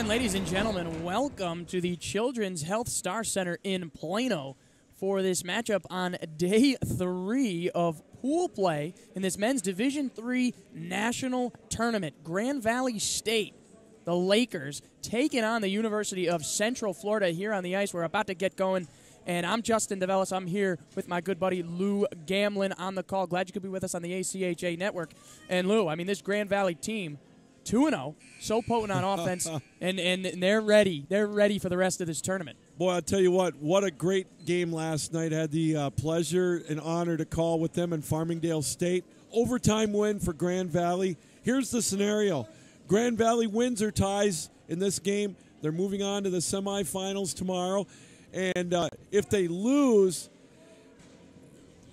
And ladies and gentlemen, welcome to the Children's Health Star Center in Plano for this matchup on day 3 of pool play in this men's Division III national tournament. Grand Valley State, the Lakers, taking on the University of Central Florida here on the ice. We're about to get going, and I'm Justin DeVellis. I'm here with my good buddy Lou Gamlin on the call. Glad you could be with us on the ACHA network. And Lou, I mean, this Grand Valley team, 2-0, so potent on offense, and they're ready. They're ready for the rest of this tournament. Boy, I'll tell you what a great game last night. I had the pleasure and honor to call with them in Farmingdale State. Overtime win for Grand Valley. Here's the scenario. Grand Valley wins or ties in this game. They're moving on to the semifinals tomorrow. And if they lose,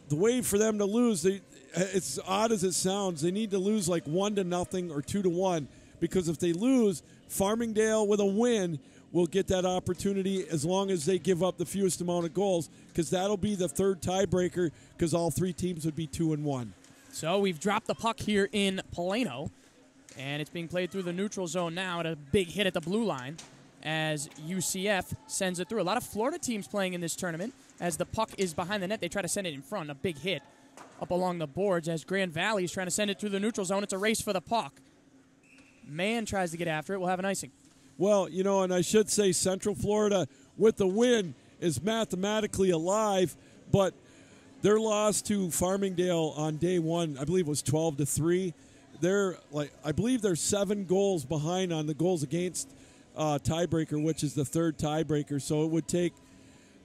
the way for them to lose, it's odd as it sounds, they need to lose like 1-0 or 2-1, because if they lose, Farmingdale with a win will get that opportunity as long as they give up the fewest amount of goals, because that'll be the third tiebreaker, because all three teams would be 2-1. So we've dropped the puck here in Plano, and it's being played through the neutral zone now at a big hit at the blue line as UCF sends it through. A lot of Florida teams playing in this tournament. As the puck is behind the net, they try to send it in front, a big hit up along the boards as Grand Valley is trying to send it through the neutral zone. It's a race for the puck. Man tries to get after it. We'll have an icing. Well, you know, and I should say Central Florida with the win is mathematically alive, but their loss to Farmingdale on day one, I believe, was 12-3. I believe they're 7 goals behind on the goals against tiebreaker, which is the third tiebreaker. So it would take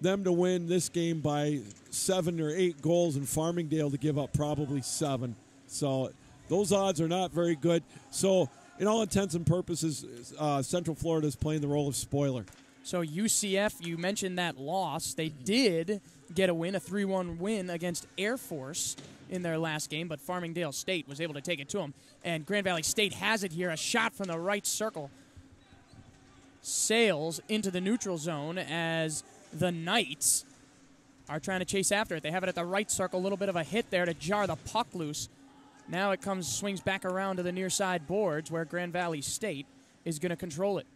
them to win this game by 7 or 8 goals, and Farmingdale to give up probably 7. So those odds are not very good. So in all intents and purposes, Central Florida is playing the role of spoiler. So UCF, you mentioned that loss. They did get a win, a 3-1 win against Air Force in their last game, but Farmingdale State was able to take it to them. And Grand Valley State has it here, a shot from the right circle. Sails into the neutral zone as the Knights are trying to chase after it. They have it at the right circle, a little bit of a hit there to jar the puck loose. Now it swings back around to the near side boards where Grand Valley State is going to control it.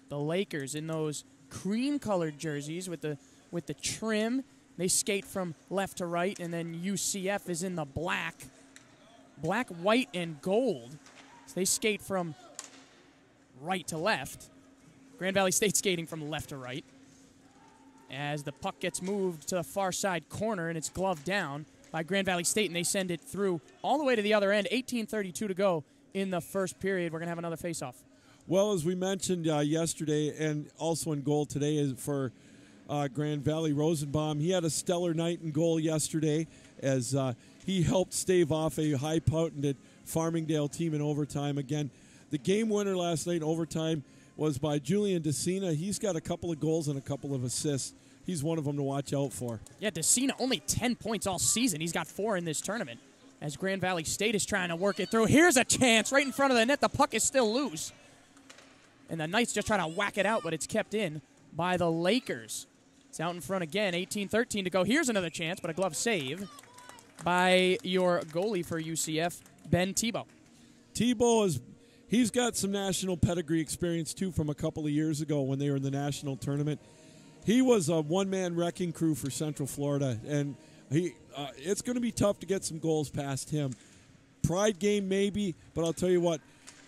The Lakers in those cream-colored jerseys with the trim. They skate from left to right, and then UCF is in the black, white, and gold. So they skate from right to left. Grand Valley State skating from left to right. As the puck gets moved to the far side corner, and it's gloved down by Grand Valley State, and they send it through all the way to the other end. 18:32 to go in the first period. We're going to have another face-off. Well, as we mentioned yesterday, and also in goal today is for Grand Valley, Rosenbaum. He had a stellar night in goal yesterday as he helped stave off a high-potented Farmingdale team in overtime. Again, the game winner last night in overtime was by Julian DeCina. He's got a couple of goals and a couple of assists. He's one of them to watch out for. Yeah, DeCina only 10 points all season. He's got 4 in this tournament as Grand Valley State is trying to work it through. Here's a chance right in front of the net. The puck is still loose. And the Knights just try to whack it out, but it's kept in by the Lakers. It's out in front again. 18:13 to go. Here's another chance, but a glove save by your goalie for UCF, Ben Tebow. He's got some national pedigree experience, too, from a couple of years ago when they were in the national tournament. He was a one-man wrecking crew for Central Florida, and it's going to be tough to get some goals past him. Pride game maybe, but I'll tell you what,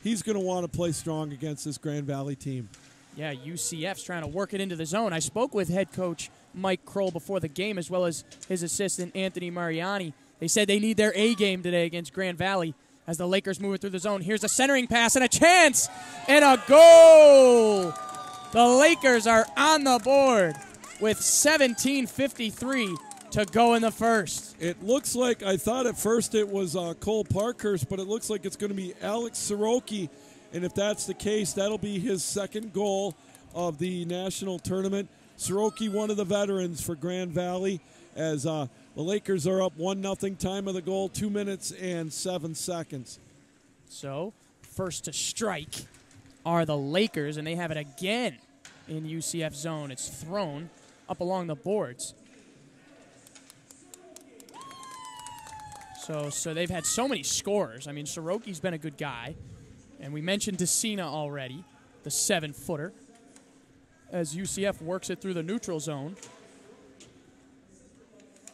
he's going to want to play strong against this Grand Valley team. Yeah, UCF's trying to work it into the zone. I spoke with head coach Mike Kroll before the game, as well as his assistant Anthony Mariani. They said they need their A game today against Grand Valley as the Lakers move it through the zone. Here's a centering pass and a chance and a goal. The Lakers are on the board with 17:53 to go in the first. It looks like, I thought at first it was Cole Parkhurst, but it looks like it's going to be Alex Soroki. And if that's the case, that'll be his second goal of the national tournament. Soroki, one of the veterans for Grand Valley, as the Lakers are up 1-0, time of the goal, 2 minutes and 7 seconds. So, first to strike are the Lakers, and they have it again in UCF zone. It's thrown up along the boards. So they've had so many scorers. I mean, Soroki's been a good guy. And we mentioned DeCina already, the 7-footer, as UCF works it through the neutral zone.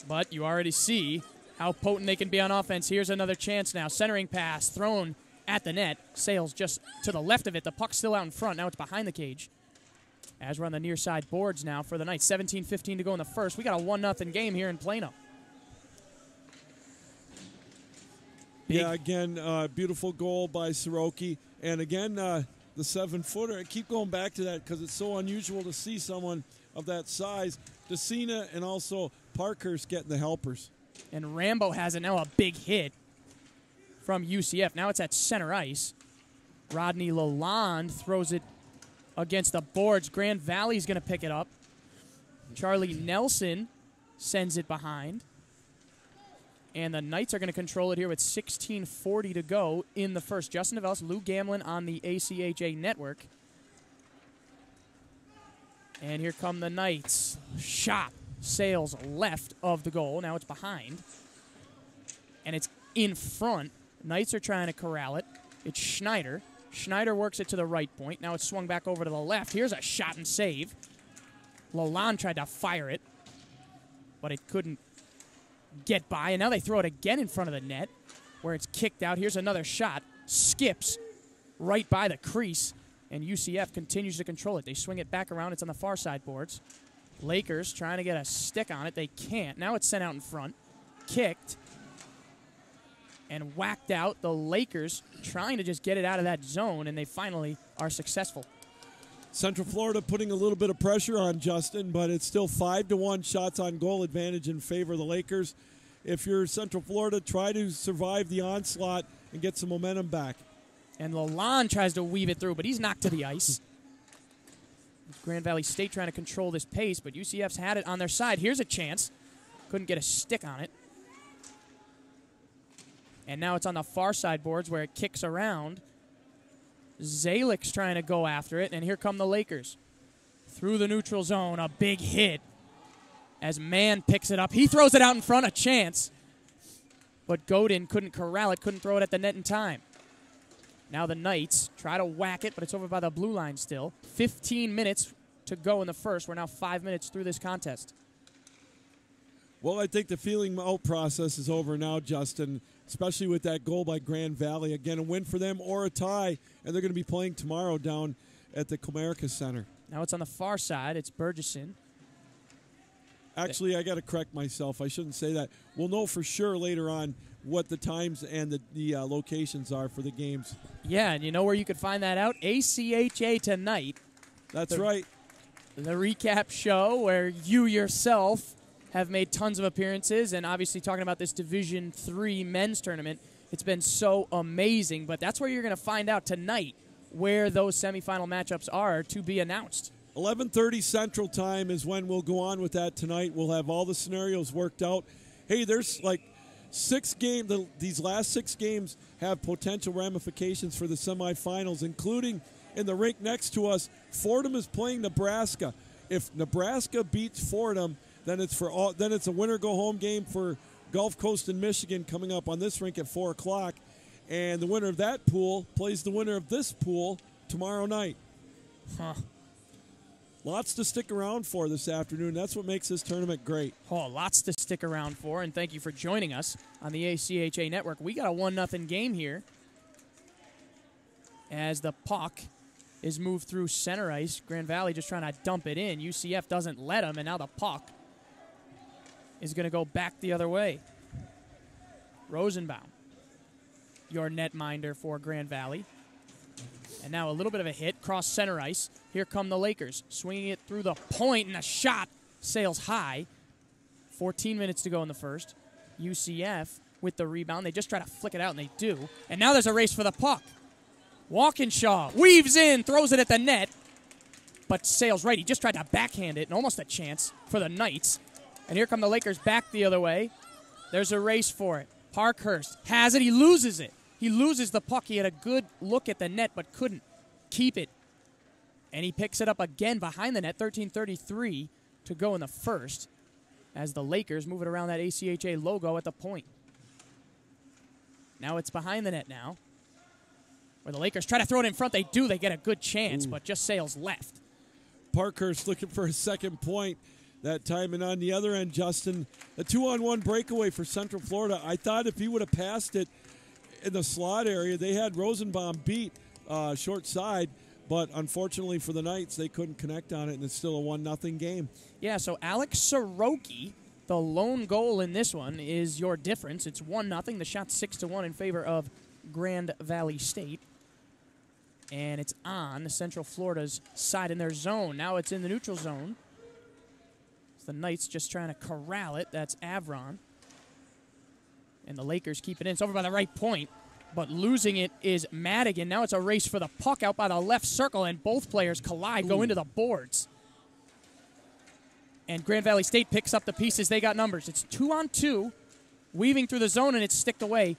But you already see how potent they can be on offense. Here's another chance now. Centering pass thrown at the net. Sales just to the left of it. The puck's still out in front. Now it's behind the cage. As we're on the near side boards now for the Knights. 17-15 to go in the first. We got a 1-0 game here in Plano. Yeah, again, beautiful goal by Soroki. And again, the 7-footer. I keep going back to that because it's so unusual to see someone of that size. DeCina and also Parkhurst getting the helpers. And Rambo has it now, a big hit from UCF. Now it's at center ice. Rodney Lalonde throws it against the boards. Grand Valley's going to pick it up. Charlie Nelson sends it behind. And the Knights are going to control it here with 16:40 to go in the first. Justin Develis, Lou Gamlin on the ACHA network. And here come the Knights. Shot. Sales left of the goal. Now it's behind. And it's in front. Knights are trying to corral it. It's Schneider. Schneider works it to the right point. Now it's swung back over to the left. Here's a shot and save. Lalonde tried to fire it, but it couldn't get by. And now they throw it again in front of the net where it's kicked out. Here's another shot. Skips right by the crease. And UCF continues to control it. They swing it back around. It's on the far side boards. Lakers trying to get a stick on it. They can't. Now it's sent out in front. Kicked. And whacked out. The Lakers trying to just get it out of that zone, and they finally are successful. Central Florida putting a little bit of pressure on Justin, but it's still 5-1 shots on goal advantage in favor of the Lakers. If you're Central Florida, try to survive the onslaught and get some momentum back. And Lalonde tries to weave it through, but he's knocked to the ice. Grand Valley State trying to control this pace, but UCF's had it on their side. Here's a chance. Couldn't get a stick on it. And now it's on the far side boards where it kicks around. Zalik's trying to go after it, and here come the Lakers. Through the neutral zone, a big hit as Mann picks it up. He throws it out in front, a chance. But Godin couldn't corral it, couldn't throw it at the net in time. Now the Knights try to whack it, but it's over by the blue line still. 15 minutes to go in the first. We're now 5 minutes through this contest. Well, I think the feeling out process is over now, Justin, especially with that goal by Grand Valley. Again, a win for them or a tie, and they're going to be playing tomorrow down at the Comerica Center. Now it's on the far side. It's Burgesson. Actually, I got to correct myself. I shouldn't say that. We'll know for sure later on what the times and the locations are for the games. Yeah, and you know where you could find that out? ACHA Tonight. That's right. The recap show where you yourself have made tons of appearances, and obviously talking about this Division III men's tournament, it's been so amazing. But that's where you're going to find out tonight where those semifinal matchups are to be announced. 11:30 Central Time is when we'll go on with that tonight. We'll have all the scenarios worked out. Hey, there's like 6 games. These last 6 games have potential ramifications for the semifinals, including in the rink next to us. Fordham is playing Nebraska. If Nebraska beats Fordham, then it's a winner-go-home game for Gulf Coast and Michigan coming up on this rink at 4 o'clock. And the winner of that pool plays the winner of this pool tomorrow night. Huh. Lots to stick around for this afternoon. That's what makes this tournament great. Oh, lots to stick around for, and thank you for joining us on the ACHA Network. We got a 1-0 game here as the puck is moved through center ice. Grand Valley just trying to dump it in. UCF doesn't let them, and now the puck is going to go back the other way. Rosenbaum, your netminder for Grand Valley. And now a little bit of a hit, cross center ice. Here come the Lakers, swinging it through the point, and a shot sails high. 14 minutes to go in the first. UCF with the rebound. They just try to flick it out, and they do. And now there's a race for the puck. Walkinshaw weaves in, throws it at the net, but sails right. He just tried to backhand it, and almost a chance for the Knights. And here come the Lakers back the other way. There's a race for it. Parkhurst has it. He loses it. He loses the puck. He had a good look at the net, but couldn't keep it. And he picks it up again behind the net. 13:33 to go in the first as the Lakers move it around that ACHA logo at the point. Now it's behind the net now. Where the Lakers try to throw it in front. They do. They get a good chance, but just sails left. Parkhurst looking for a second point that time. And on the other end, Justin, a 2-on-1 breakaway for Central Florida. I thought if he would have passed it in the slot area, they had Rosenbaum beat short side. But unfortunately for the Knights, they couldn't connect on it, and it's still a 1-0 game. Yeah, so Alex Soroki, the lone goal in this one, is your difference. It's 1-0. The shot's 6-1 in favor of Grand Valley State. And it's on Central Florida's side in their zone. Now it's in the neutral zone. It's the Knights just trying to corral it. That's Avron. And the Lakers keep it in. It's over by the right point. But losing it is Madigan. Now it's a race for the puck out by the left circle, and both players collide, go into the boards. And Grand Valley State picks up the pieces. They got numbers. It's 2-on-2, weaving through the zone, and it's sticked away.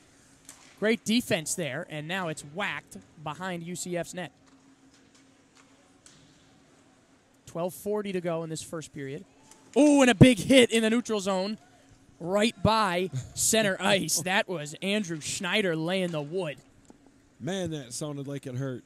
Great defense there, and now it's whacked behind UCF's net. 12:40 to go in this first period. Oh, and a big hit in the neutral zone. Right by center ice. That was Andrew Schneider laying the wood. Man, that sounded like it hurt.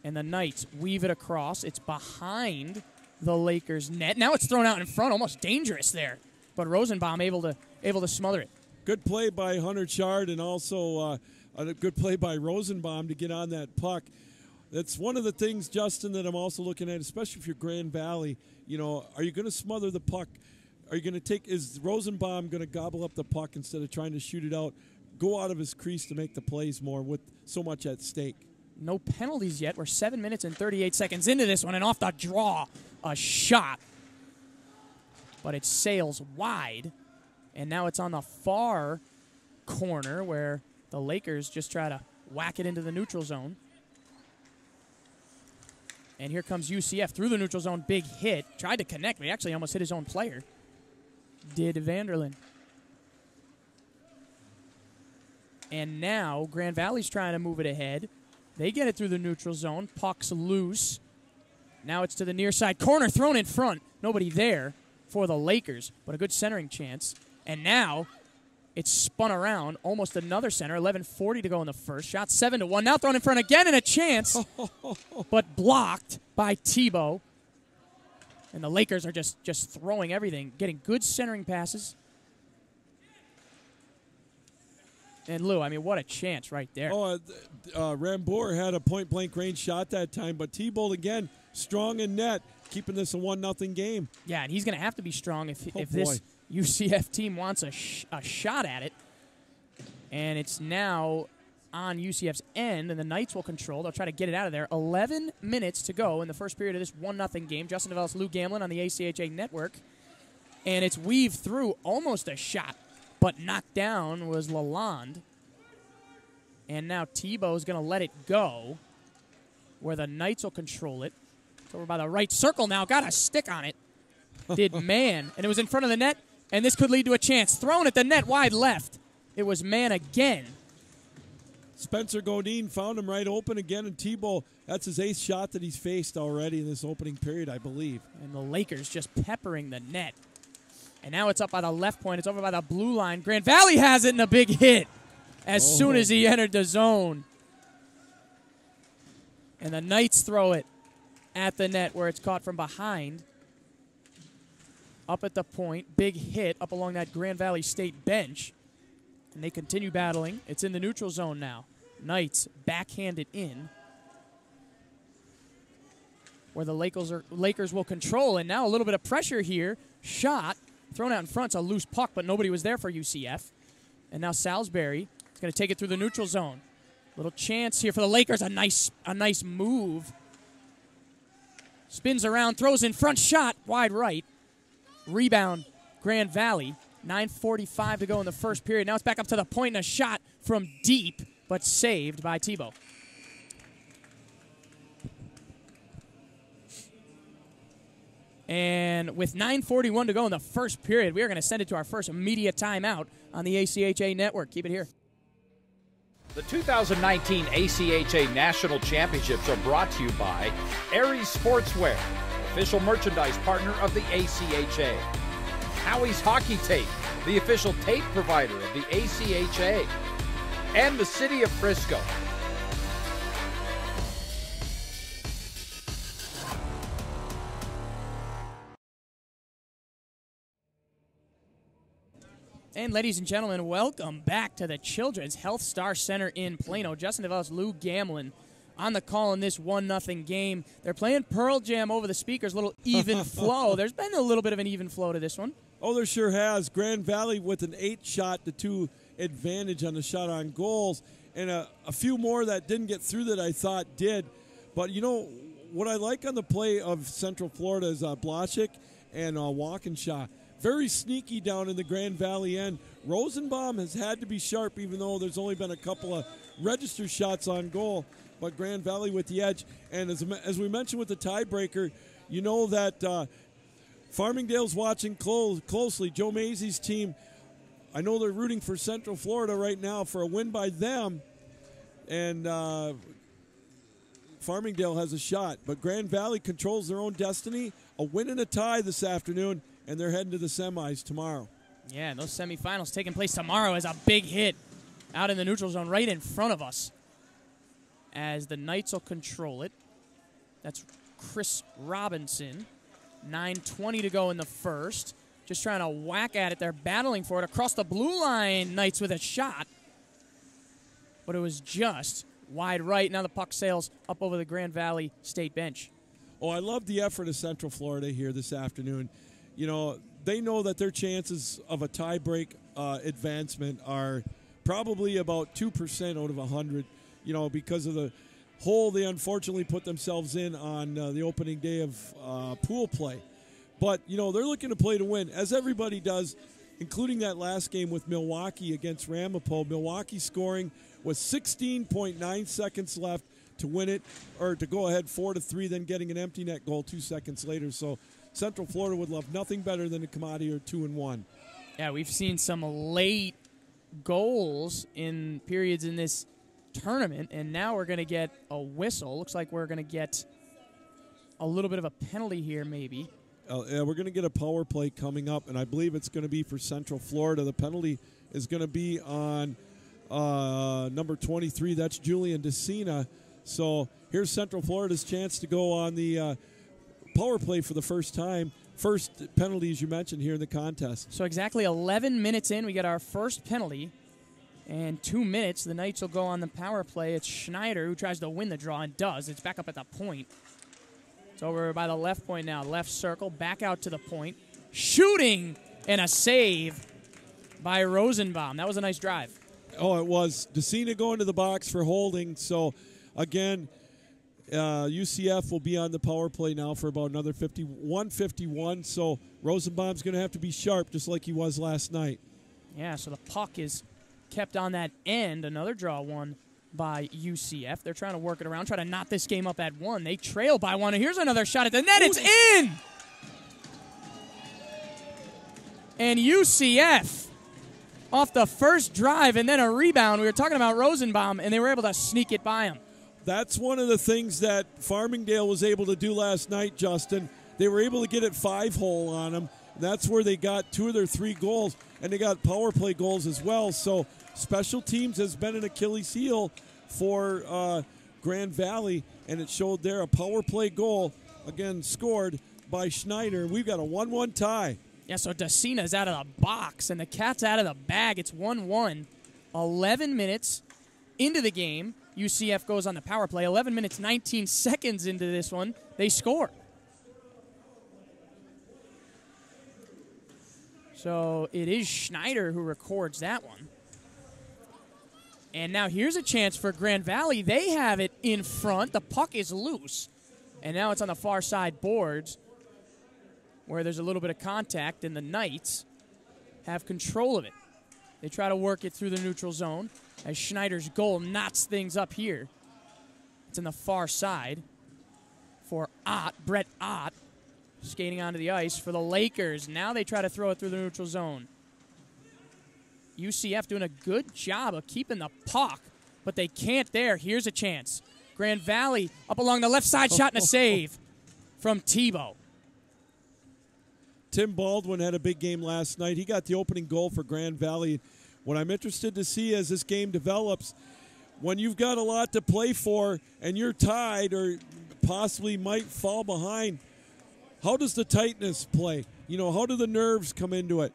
And the Knights weave it across. It's behind the Lakers' net. Now it's thrown out in front, almost dangerous there. But Rosenbaum able to smother it. Good play by Hunter Chard, and also a good play by Rosenbaum to get on that puck. That's one of the things, Justin, that I'm also looking at, especially if you're Grand Valley. You know, are you going to smother the puck? Are you going to is Rosenbaum going to gobble up the puck instead of trying to shoot it out, go out of his crease to make the plays more with so much at stake? No penalties yet. We're 7 minutes and 38 seconds into this one, and off the draw, a shot. But it sails wide, and now it's on the far corner where the Lakers just try to whack it into the neutral zone. And here comes UCF through the neutral zone. Big hit. Tried to connect, but he actually almost hit his own player. Did Vanderlyn. And now Grand Valley's trying to move it ahead. They get it through the neutral zone. Puck's loose. Now it's to the near side corner, thrown in front. Nobody there for the Lakers, but a good centering chance. And now it's spun around. Almost another center. 11:40 to go in the first. Shot 7-1. Now thrown in front again, and a chance, but blocked by Tebow. And the Lakers are just throwing everything, getting good centering passes. And Lou, I mean, what a chance right there. Rambour had a point-blank range shot that time, but Tebow, again, strong in net, keeping this a 1-0 game. Yeah, and he's going to have to be strong if this UCF team wants a shot at it. And it's now on UCF's end, and the Knights will control. They'll try to get it out of there. 11 minutes to go in the first period of this 1-0 game. Justin DeVellis, Lou Gamlin on the ACHA network. And it's weaved through almost a shot, but knocked down was Lalonde. And now Tebow's going to let it go, where the Knights will control it. It's over by the right circle now. Got a stick on it. Did Mann. And it was in front of the net, and this could lead to a chance. Thrown at the net wide left. It was Mann again. Spencer Godin found him right open again, and Tebow, that's his 8th shot that he's faced already in this opening period, I believe. And the Lakers just peppering the net. And now it's up by the left point. It's over by the blue line. Grand Valley has it in a big hit as soon as he entered the zone. And the Knights throw it at the net where it's caught from behind. Up at the point. Big hit up along that Grand Valley State bench. And they continue battling. It's in the neutral zone now. Knights backhanded in, where the Lakers will control. And now a little bit of pressure here. Shot. Thrown out in front. It's a loose puck, but nobody was there for UCF. And now Salisbury is going to take it through the neutral zone. Little chance here for the Lakers. A nice move. Spins around. Throws in front. Shot. Wide right. Rebound. Grand Valley. 9:45 to go in the first period. Now it's back up to the point, and a shot from deep, but saved by Tebow. And with 9:41 to go in the first period, we are going to send it to our first media timeout on the ACHA network. Keep it here. The 2019 ACHA National Championships are brought to you by Aries Sportswear, official merchandise partner of the ACHA. Howie's Hockey Tape, the official tape provider of the ACHA. and the city of Frisco. And ladies and gentlemen, welcome back to the Children's Health Star Center in Plano. Justin DeVellis, Lou Gamlin on the call in this 1-0 game. They're playing Pearl Jam over the speakers, a little even flow. There's been a little bit of an even flow to this one. Oh, there sure has. Grand Valley with an 8-shot to 2 advantage on the shot on goals, and a few more that didn't get through that I thought did. But, you know, what I like on the play of Central Florida is Blachik and Walkinshaw. Very sneaky down in the Grand Valley end. Rosenbaum has had to be sharp, even though there's only been a couple of registered shots on goal. But Grand Valley with the edge. And as we mentioned with the tiebreaker, you know that Farmingdale's watching closely. Joe Mazey's team, I know they're rooting for Central Florida right now for a win by them. And Farmingdale has a shot. But Grand Valley controls their own destiny. A win and a tie this afternoon. And they're heading to the semis tomorrow. Yeah, and those semifinals taking place tomorrow as a big hit out in the neutral zone right in front of us. As the Knights will control it. That's Chris Robinson. 9:20 to go in the first. Just trying to whack at it. They're battling for it. Across the blue line, Knights with a shot. But it was just wide right. Now the puck sails up over the Grand Valley State bench. Oh, I love the effort of Central Florida here this afternoon. You know, they know that their chances of a tie-break advancement are probably about 2% out of 100, you know, because of the hole they unfortunately put themselves in on the opening day of pool play. But, you know, they're looking to play to win, as everybody does, including that last game with Milwaukee against Ramapo. Milwaukee scoring with 16.9 seconds left to win it, or to go ahead 4-3, then getting an empty net goal 2 seconds later. So Central Florida would love nothing better than to come out here 2-1. Yeah, we've seen some late goals in periods in this tournament, and now we're going to get a whistle. Looks like we're going to get a little bit of a penalty here, maybe. Yeah, we're going to get a power play coming up, and I believe it's going to be for Central Florida. The penalty is going to be on number 23. That's Julian DeCina. So here's Central Florida's chance to go on the power play for the first time. First penalty, as you mentioned, here in the contest. So exactly 11 minutes in, we get our first penalty. And 2 minutes, the Knights will go on the power play. It's Schneider who tries to win the draw and does. It's back up at the point. It's over by the left point now. Left circle, back out to the point. Shooting and a save by Rosenbaum. That was a nice drive. Oh, it was. DeCina going to the box for holding. So, again, UCF will be on the power play now for about another 51. So Rosenbaum's going to have to be sharp just like he was last night. Yeah, so the puck is kept on that end. Another draw won by UCF. They're trying to work it around, try to knot this game up at 1. They trail by 1. And here's another shot at the net. It's in! And UCF off the first drive and then a rebound. We were talking about Rosenbaum, and they were able to sneak it by him. That's one of the things that Farmingdale was able to do last night, Justin. They were able to get it 5-hole on them. That's where they got 2 of their 3 goals, and they got power play goals as well. So special teams has been an Achilles heel for Grand Valley, and it showed there. A power play goal, again, scored by Schneider. We've got a 1-1 tie. Yeah, so DeCina's out of the box, and the cat's out of the bag. It's 1-1. 11 minutes into the game. UCF goes on the power play. 11 minutes, 19 seconds into this one. They score. So it is Schneider who records that one. And now here's a chance for Grand Valley. They have it in front. The puck is loose. And now it's on the far side boards where there's a little bit of contact, and the Knights have control of it. They try to work it through the neutral zone as Schneider's goal knots things up here. It's in the far side for Brett Ott, skating onto the ice for the Lakers. Now they try to throw it through the neutral zone. UCF doing a good job of keeping the puck, but they can't there. Here's a chance. Grand Valley up along the left side, shot and a save from Tebow. Tim Baldwin had a big game last night. He got the opening goal for Grand Valley What I'm interested to see as this game develops, when you've got a lot to play for and you're tied or possibly might fall behind, how does the tightness play? How do the nerves come into it?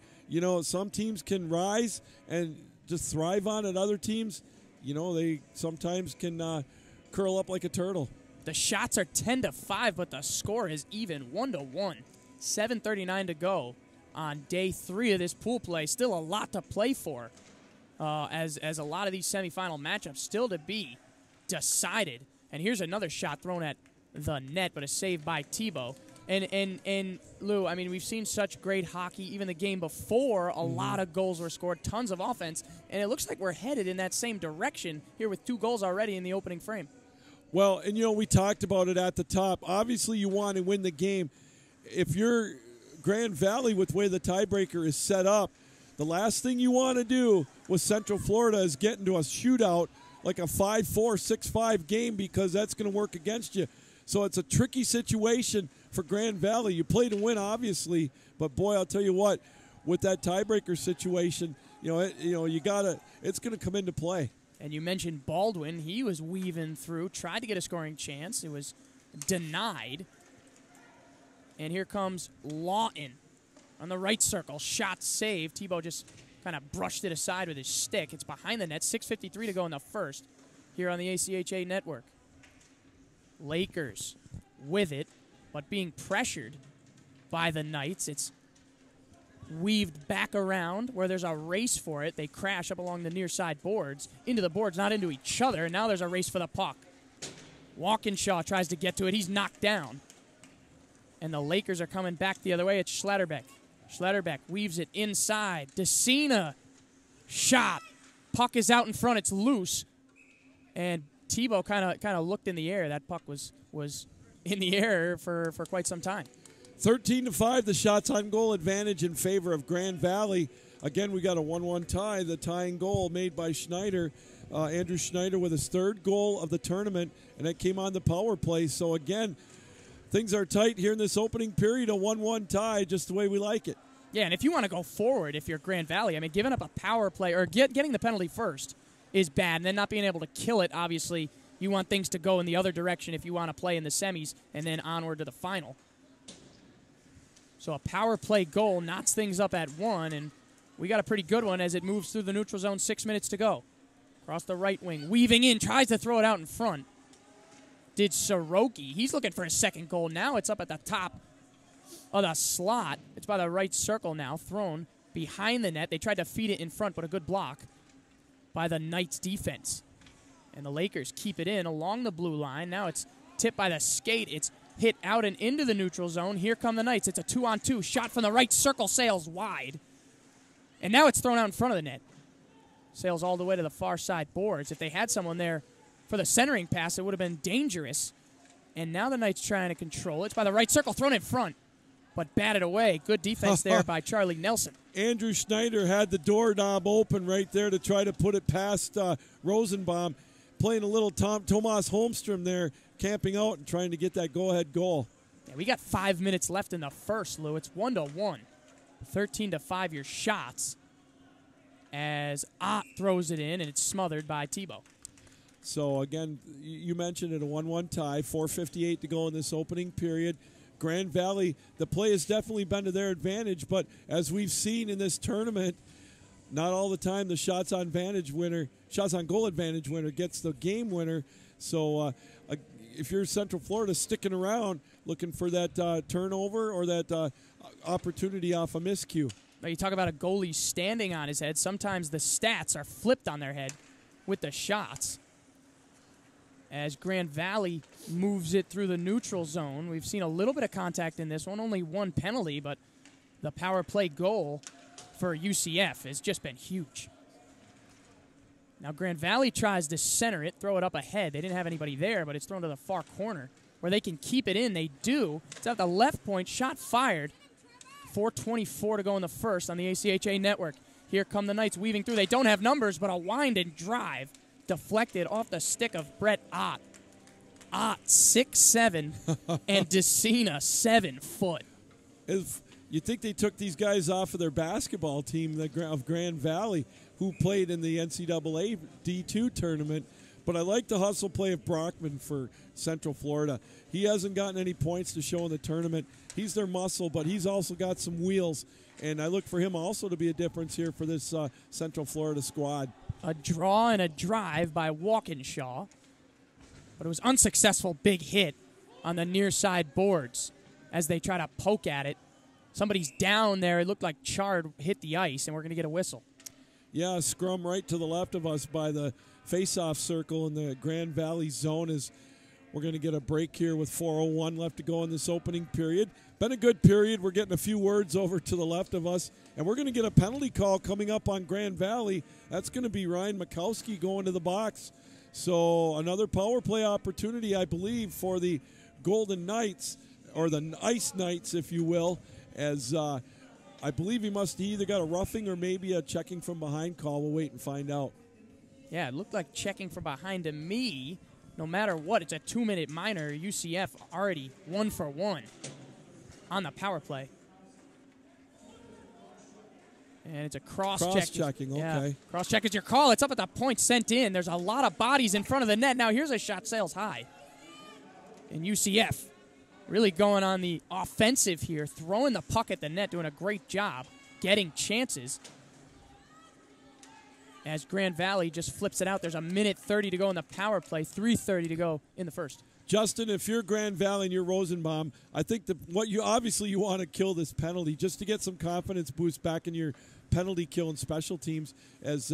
Some teams can rise and just thrive on it. Other teams, they sometimes can curl up like a turtle. The shots are 10-5, but the score is even 1-1. 7:39 to go on day 3 of this pool play. Still a lot to play for, as a lot of these semifinal matchups still to be decided. And here's another shot thrown at the net, but a save by Tebow. And Lou, I mean, we've seen such great hockey. Even the game before, a lot of goals were scored, tons of offense, and it looks like we're headed in that same direction here with 2 goals already in the opening frame. Well, and we talked about it at the top. Obviously, you want to win the game. If you're Grand Valley with the way the tiebreaker is set up, the last thing you want to do with Central Florida is get into a shootout like a 5-4, 6-5 game, because that's going to work against you. So it's a tricky situation for Grand Valley. You play to win, obviously, but boy, I'll tell you what, with that tiebreaker situation, you gotta. It's going to come into play. And you mentioned Baldwin. He was weaving through, tried to get a scoring chance. It was denied. And here comes Lawton on the right circle. Shot saved. Tebow just kind of brushed it aside with his stick. It's behind the net. 6:53 to go in the first here on the ACHA network. Lakers with it, but being pressured by the Knights. It's weaved back around where there's a race for it. They crash up along the near side boards, into the boards, not into each other, and now there's a race for the puck. Walkinshaw tries to get to it. He's knocked down. And the Lakers are coming back the other way. It's Schlatterbeck. Schlatterbeck weaves it inside. DeCina, shot. Puck is out in front. It's loose. And Tebow kind of looked in the air. That puck was in the air for quite some time. 13-5, the shots on goal advantage in favor of Grand Valley. Again, we got a 1-1 tie. The tying goal made by Schneider, Andrew Schneider, with his 3rd goal of the tournament, and that came on the power play. So again, things are tight here in this opening period. A 1-1 tie, just the way we like it. Yeah, and if you want to go forward, if you're Grand Valley, I mean, giving up a power play or getting the penalty first is bad, and then not being able to kill it, obviously, you want things to go in the other direction if you want to play in the semis and then onward to the final. So a power play goal knots things up at 1, and we got a pretty good one as it moves through the neutral zone. 6 minutes to go. Across the right wing, weaving in, tries to throw it out in front. Did Soroki. He's looking for his 2nd goal now. It's up at the top of the slot. It's by the right circle now, thrown behind the net. They tried to feed it in front, but a good block by the Knights defense. And the Lakers keep it in along the blue line. Now it's tipped by the skate. It's hit out and into the neutral zone. Here come the Knights. It's a 2-on-2. Shot from the right circle. Sails wide. And now it's thrown out in front of the net. Sails all the way to the far side boards. If they had someone there for the centering pass, it would have been dangerous. And now the Knights trying to control it. It's by the right circle. Thrown in front. But batted away. Good defense there by Charlie Nelson. Andrew Schneider had the doorknob open right there to try to put it past Rosenbaum. Playing a little Tomas Holmstrom there, camping out and trying to get that go-ahead goal. Yeah, we got 5 minutes left in the first, Lou. It's 1-1. 13-5 your shots as Ott throws it in, and it's smothered by Tebow. So, again, you mentioned it, a 1-1 tie, 4:58 to go in this opening period. Grand Valley, the play has definitely been to their advantage, but as we've seen in this tournament, not all the time the shots on goal advantage winner gets the game winner. So if you're Central Florida sticking around looking for that turnover or that opportunity off a miscue. But you talk about a goalie standing on his head. Sometimes the stats are flipped on their head with the shots. As Grand Valley moves it through the neutral zone, we've seen a little bit of contact in this one. Only 1 penalty, but the power play goal for UCF has just been huge. Now Grand Valley tries to center it, throw it up ahead. They didn't have anybody there, but it's thrown to the far corner where they can keep it in. They do. It's at the left point. Shot fired. 4:24 to go in the first on the ACHA network. Here come the Knights weaving through. They don't have numbers, but a wind and drive deflected off the stick of Brett Ott. Ott, 6'7", and DeCina, 7 foot. If you think they took these guys off of their basketball team of Grand Valley, who played in the NCAA D2 tournament. But I like the hustle play of Brockman for Central Florida. He hasn't gotten any points to show in the tournament. He's their muscle, but he's also got some wheels. And I look for him also to be a difference here for this Central Florida squad. A draw and a drive by Walkinshaw. But it was unsuccessful big hit on the near side boards as they try to poke at it. Somebody's down there. It looked like Chard hit the ice, and we're going to get a whistle. Yeah, a scrum right to the left of us by the face-off circle in the Grand Valley zone as we're going to get a break here with 4:01 left to go in this opening period. Been a good period. We're getting a few words over to the left of us, and we're going to get a penalty call coming up on Grand Valley. That's going to be Ryan Mikowski going to the box. So another power play opportunity, I believe, for the Golden Knights, or the Ice Knights, if you will, as I believe he must have either got a roughing or maybe a checking from behind call. We'll wait and find out. Yeah, it looked like checking from behind to me. No matter what, it's a 2-minute minor. UCF already 1 for 1 on the power play. And it's a cross-check. Cross-checking, okay. Yeah, cross-check is your call. It's up at the point sent in. There's a lot of bodies in front of the net. Now here's a shot sails high. And UCF really going on the offensive here, throwing the puck at the net, doing a great job, getting chances. As Grand Valley just flips it out. There's 1:30 to go in the power play, 3:30 to go in the first. Justin, if you're Grand Valley and you're Rosenbaum, I think you want to kill this penalty just to get some confidence boost back in your penalty kill and special teams as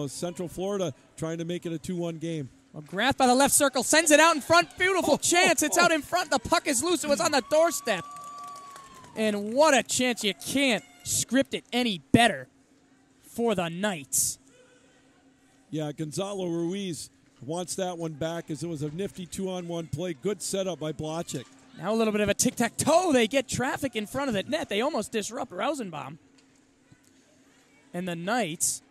Central Florida trying to make it a 2-1 game. Well, Graff by the left circle sends it out in front. Beautiful chance. It's out in front. The puck is loose. It was on the doorstep. And what a chance. You can't script it any better for the Knights. Yeah, Gonzalo Ruiz wants that one back as it was a nifty 2-on-1 play. Good setup by Blachik. Now a little bit of a tic-tac-toe. They get traffic in front of the net. They almost disrupt Rosenbaum. And the Knights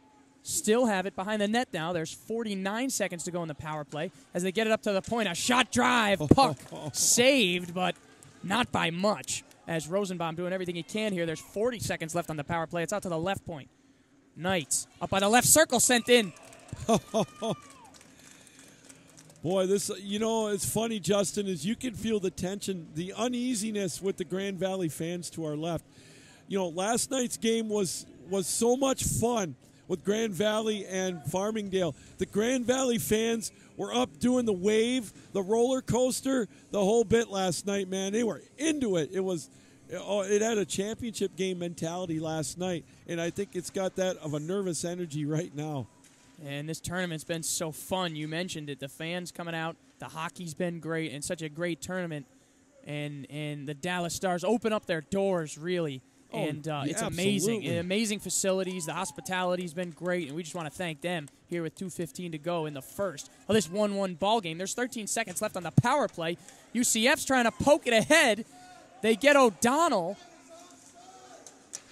still have it behind the net now. There's 49 seconds to go in the power play as they get it up to the point. A shot drive. Puck saved, but not by much. As Rosenbaum doing everything he can here. There's 40 seconds left on the power play. It's out to the left point. Knights up by the left circle, sent in. Boy, this, it's funny, Justin, is you can feel the tension, the uneasiness with the Grand Valley fans to our left. Last night's game was so much fun with Grand Valley and Farmingdale. The Grand Valley fans were up doing the wave, the roller coaster, the whole bit last night, man. They were into it. It had a championship game mentality last night, and I think it's got that of a nervous energy right now. And this tournament's been so fun. You mentioned it. The fans coming out. The hockey's been great and such a great tournament. And the Dallas Stars open up their doors, really. And it's amazing. Absolutely. Amazing facilities. The hospitality's been great, and we just want to thank them here with 2:15 to go in the first of this 1-1 ball game. There's 13 seconds left on the power play. UCF's trying to poke it ahead. They get O'Donnell.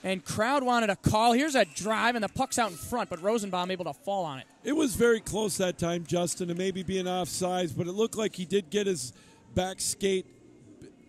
And crowd wanted a call. Here's a drive, and the puck's out in front, but Rosenbaum able to fall on it. It was very close that time, Justin, to maybe being offsides, but it looked like he did get his back skate.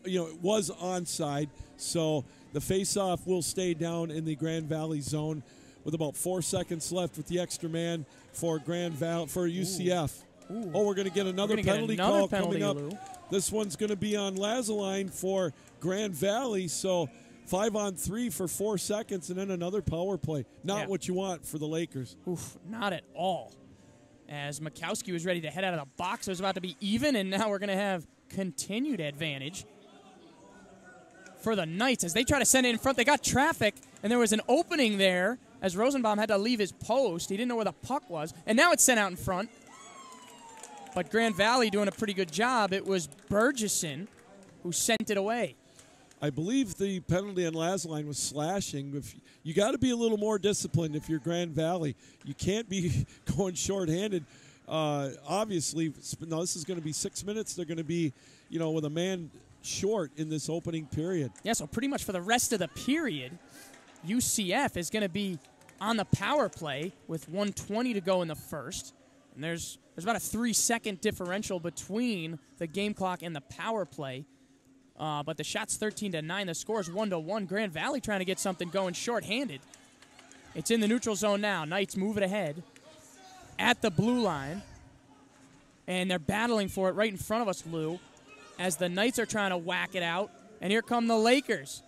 It was onside, so the face-off will stay down in the Grand Valley zone with about 4 seconds left with the extra man for UCF. Ooh. Oh, we're going to get another penalty call coming up. Lou. This one's going to be on Lazaline for Grand Valley, so 5-on-3 for 4 seconds and then another power play. Not what you want for the Lakers. Oof, not at all. As Mikowski was ready to head out of the box, it was about to be even, and now we're going to have continued advantage for the Knights as they try to send it in front. They got traffic, and there was an opening there as Rosenbaum had to leave his post. He didn't know where the puck was, and now it's sent out in front. But Grand Valley doing a pretty good job. It was Burgesson who sent it away. I believe the penalty on Lazaline was slashing. You got to be a little more disciplined if you're Grand Valley. You can't be going shorthanded. Obviously, now this is going to be 6 minutes. They're going to be, with a man short in this opening period. Yeah, so pretty much for the rest of the period, UCF is going to be on the power play with 1:20 to go in the first. And there's about a 3-second differential between the game clock and the power play. But the shot's 13-9. The score's 1-1. Grand Valley trying to get something going shorthanded. It's in the neutral zone now. Knights move it ahead at the blue line. And they're battling for it right in front of us, Lou, as the Knights are trying to whack it out. And here come the Lakers.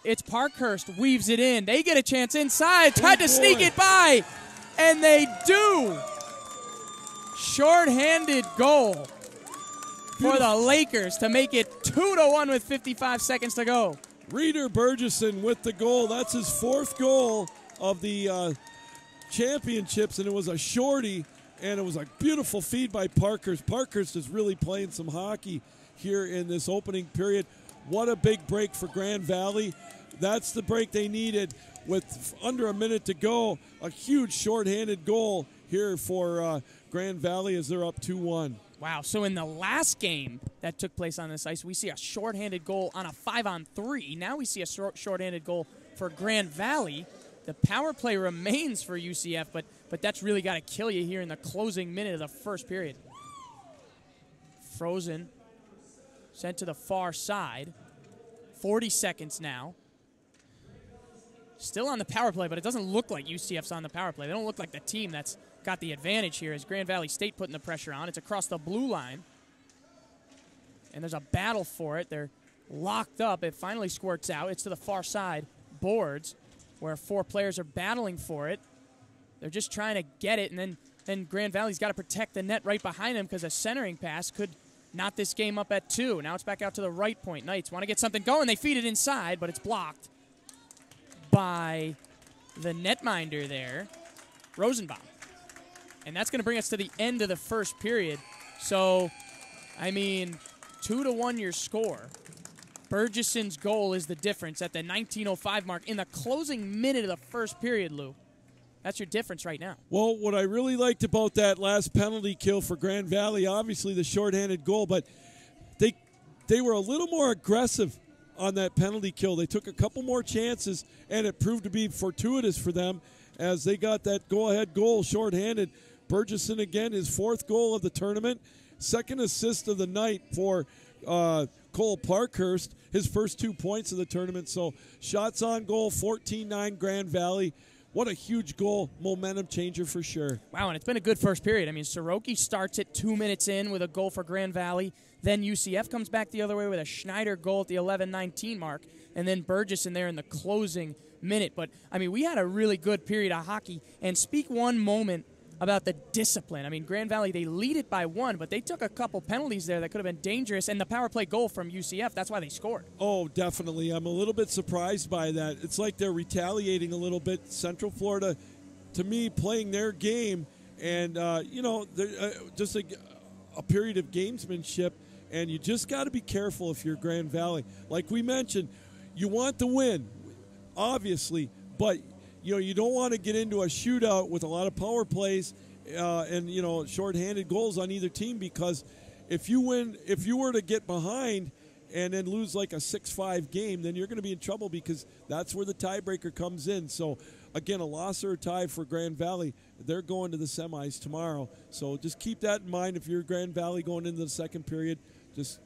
It's Parkhurst, weaves it in. They get a chance inside, tried to sneak it by, and they do. Short-handed goal for the Lakers to make it 2-1 with 55 seconds to go. Reeder Burgesson with the goal. That's his 4th goal of the championships, and it was a shorty, and it was a beautiful feed by Parkhurst. Parkhurst is really playing some hockey here in this opening period. What a big break for Grand Valley. That's the break they needed with under a minute to go. A huge shorthanded goal here for Grand Valley as they're up 2-1. Wow, so in the last game that took place on this ice, we see a shorthanded goal on a 5-on-3. Now we see a shorthanded goal for Grand Valley. The power play remains for UCF, but that's really got to kill you here in the closing minute of the first period. Frozen, sent to the far side. 40 seconds now. Still on the power play, but it doesn't look like UCF's on the power play. They don't look like the team that's got the advantage here as Grand Valley State putting the pressure on. It's across the blue line. And there's a battle for it. They're locked up. It finally squirts out. It's to the far side. Boards, where 4 players are battling for it. They're just trying to get it, and then Grand Valley's got to protect the net right behind them because a centering pass could knot this game up at 2. Now it's back out to the right point. Knights want to get something going. They feed it inside, but it's blocked by the netminder there, Rosenbaum. And that's going to bring us to the end of the first period. So, I mean, 2-1 your score. Burgesson's goal is the difference at the 19:05 mark in the closing minute of the first period, Lou. That's your difference right now. Well, what I really liked about that last penalty kill for Grand Valley, obviously the shorthanded goal, but they were a little more aggressive on that penalty kill. They took a couple more chances, and it proved to be fortuitous for them as they got that go-ahead goal shorthanded. Burgesson, again, his 4th goal of the tournament, 2nd assist of the night for Cole Parkhurst, his first 2 points of the tournament. So shots on goal, 14-9 Grand Valley. What a huge goal, momentum changer for sure. Wow, and it's been a good first period. I mean, Soroki starts it 2 minutes in with a goal for Grand Valley. Then UCF comes back the other way with a Schneider goal at the 11:19 mark. And then Burgesson there in the closing minute. But, I mean, we had a really good period of hockey. And speak one moment about the discipline. I mean, Grand Valley, they lead it by 1, but they took a couple penalties there that could have been dangerous. And the power play goal from UCF, that's why they scored. Oh, definitely. I'm a little bit surprised by that. It's like they're retaliating a little bit. Central Florida, to me, playing their game. And, just a period of gamesmanship. And you just got to be careful if you're Grand Valley. Like we mentioned, you want the win, obviously, but you don't want to get into a shootout with a lot of power plays and shorthanded goals on either team, because if you were to get behind and then lose like a 6-5 game, then you're going to be in trouble because that's where the tiebreaker comes in. So again, a loss or a tie for Grand Valley, they're going to the semis tomorrow. So just keep that in mind if you're Grand Valley going into the second period. Just,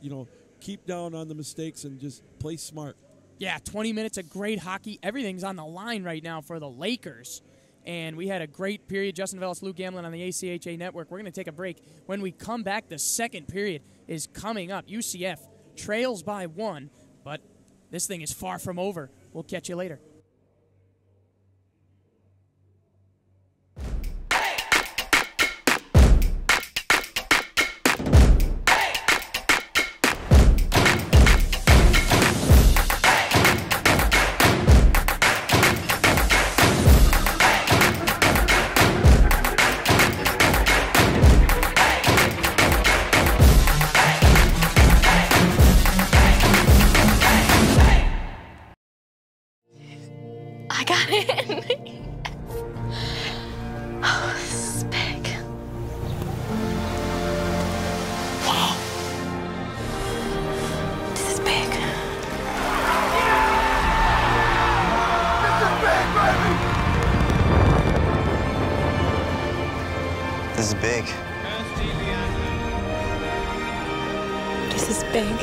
keep down on the mistakes and just play smart. Yeah, 20 minutes of great hockey. Everything's on the line right now for the Lakers. And we had a great period. Justin Vellis, Lou Gamlin on the ACHA Network. We're going to take a break. When we come back, the second period is coming up. UCF trails by 1, but this thing is far from over. We'll catch you later. I got in. Oh, this is big. Wow. This is big. This is big. This is big.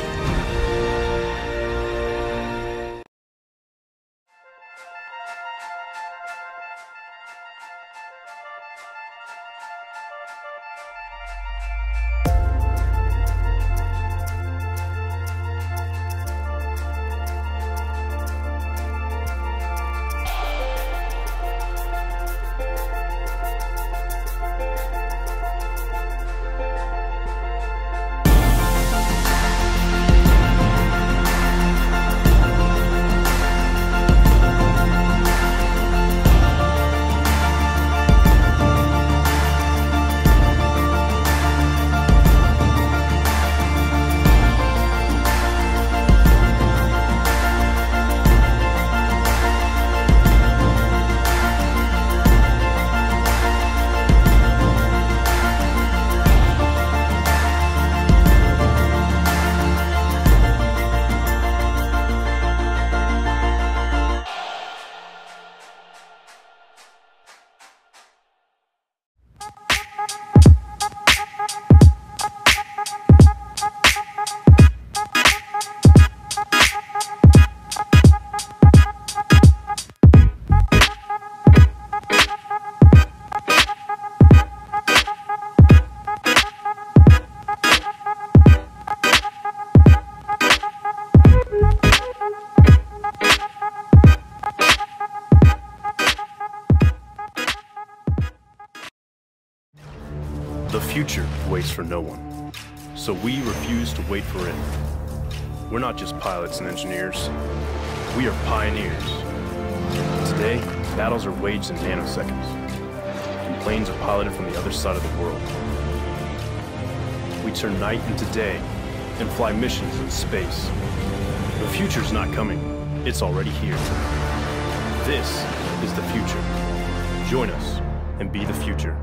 The future waits for no one, so we refuse to wait for it. We're not just pilots and engineers, we are pioneers. Today, battles are waged in nanoseconds, and planes are piloted from the other side of the world. We turn night into day and fly missions in space. The future's not coming, it's already here. This is the future. Join us and be the future.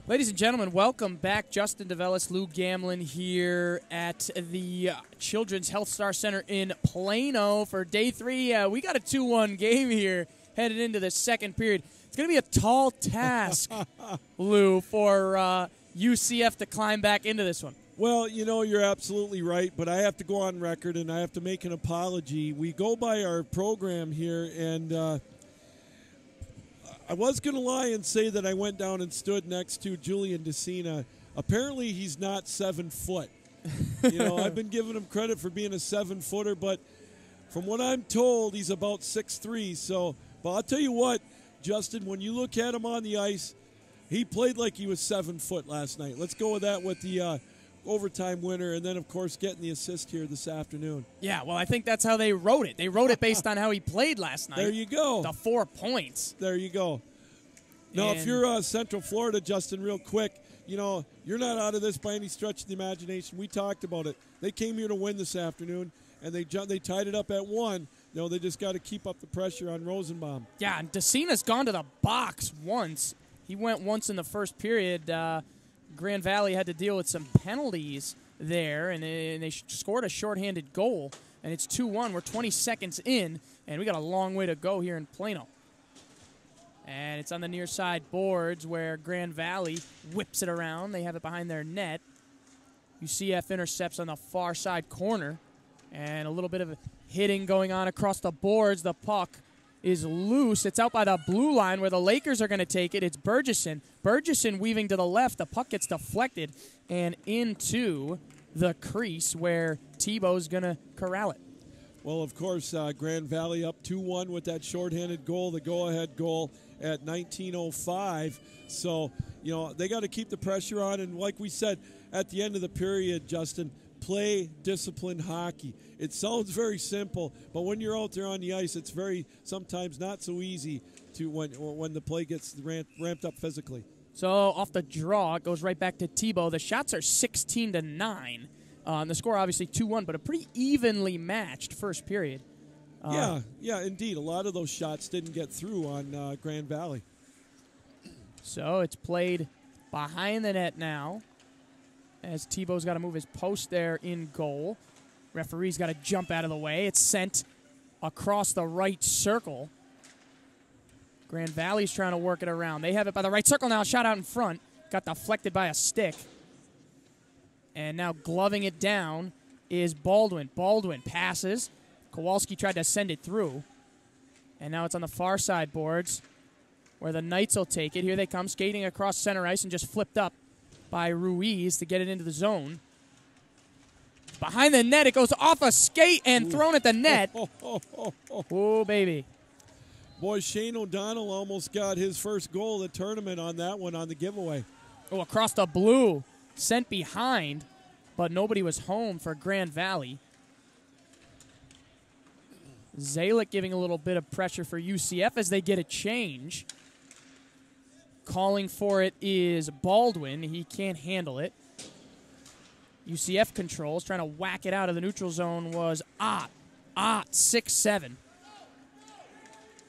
Ladies and gentlemen, welcome back. Justin DeVellis, Lou Gamlin here at the Children's Health Star Center in Plano for day 3. We got a 2-1 game here headed into the second period. It's going to be a tall task, Lou, for UCF to climb back into this one. Well, you're absolutely right, but I have to go on record and I have to make an apology. We go by our program here, and I was going to lie and say that I went down and stood next to Julian DeCina. Apparently, he's not 7 foot. I've been giving him credit for being a 7-footer, but from what I'm told, he's about 6'3". So, but I'll tell you what, Justin, when you look at him on the ice, he played like he was 7 foot last night. Let's go with that with the overtime winner, and then, of course, getting the assist here this afternoon. Yeah, well, I think that's how they wrote it. They wrote it based on how he played last night. There you go. The 4 points. There you go. Now, if you're Central Florida, Justin, real quick, you're not out of this by any stretch of the imagination. We talked about it. They came here to win this afternoon, and they tied it up at 1. They just got to keep up the pressure on Rosenbaum. Yeah, and DeCina's gone to the box once. He went once in the first period. Grand Valley had to deal with some penalties there, and they scored a shorthanded goal, and it's 2-1. We're 20 seconds in, and we got a long way to go here in Plano. And it's on the near side boards where Grand Valley whips it around. They have it behind their net. UCF intercepts on the far side corner, and a little bit of hitting going on across the boards. The puck is loose. It's out by the blue line where the Lakers are going to take it. It's Burgesson. Burgesson weaving to the left. The puck gets deflected and into the crease where Tebow's going to corral it. Well, of course, Grand Valley up 2-1 with that shorthanded goal, the go-ahead goal at 19:05. So, they got to keep the pressure on. And like we said, at the end of the period, Justin, play disciplined hockey. It sounds very simple, but when you're out there on the ice, it's sometimes not so easy to when the play gets ramped up physically. So off the draw, it goes right back to Tebow. The shots are 16-9. The score obviously 2-1, but a pretty evenly matched first period. Yeah, indeed. A lot of those shots didn't get through on Grand Valley. So it's played behind the net now, as Tebow's got to move his post there in goal. Referee's got to jump out of the way. It's sent across the right circle. Grand Valley's trying to work it around. They have it by the right circle now. Shot out in front. Got deflected by a stick. And now gloving it down is Baldwin. Baldwin passes. Kowalski tried to send it through. And now it's on the far side boards where the Knights will take it. Here they come, skating across center ice and just flipped up by Ruiz to get it into the zone. Behind the net, it goes off a skate and thrown at the net. Oh, baby. Boy, Shane O'Donnell almost got his first goal of the tournament on that one on the giveaway. Oh, across the blue. Sent behind, but nobody was home for Grand Valley. Zalick giving a little bit of pressure for UCF as they get a change. Calling for it is Baldwin. He can't handle it. UCF controls, trying to whack it out of the neutral zone was Ott. Ott, 6-7.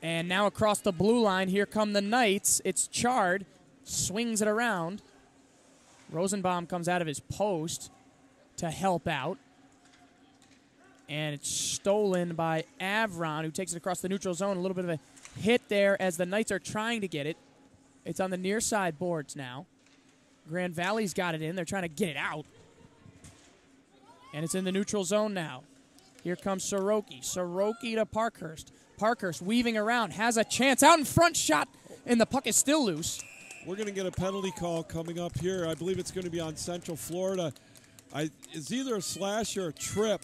And now across the blue line, here come the Knights. It's Chard, swings it around. Rosenbaum comes out of his post to help out. And it's stolen by Avron, who takes it across the neutral zone. A little bit of a hit there as the Knights are trying to get it. It's on the near side boards now. Grand Valley's got it in. They're trying to get it out. And it's in the neutral zone now. Here comes Soroki. Soroki to Parkhurst. Parkhurst weaving around, has a chance. Out in front, shot, and the puck is still loose. We're going to get a penalty call coming up here. I believe it's going to be on Central Florida. It's either a slash or a trip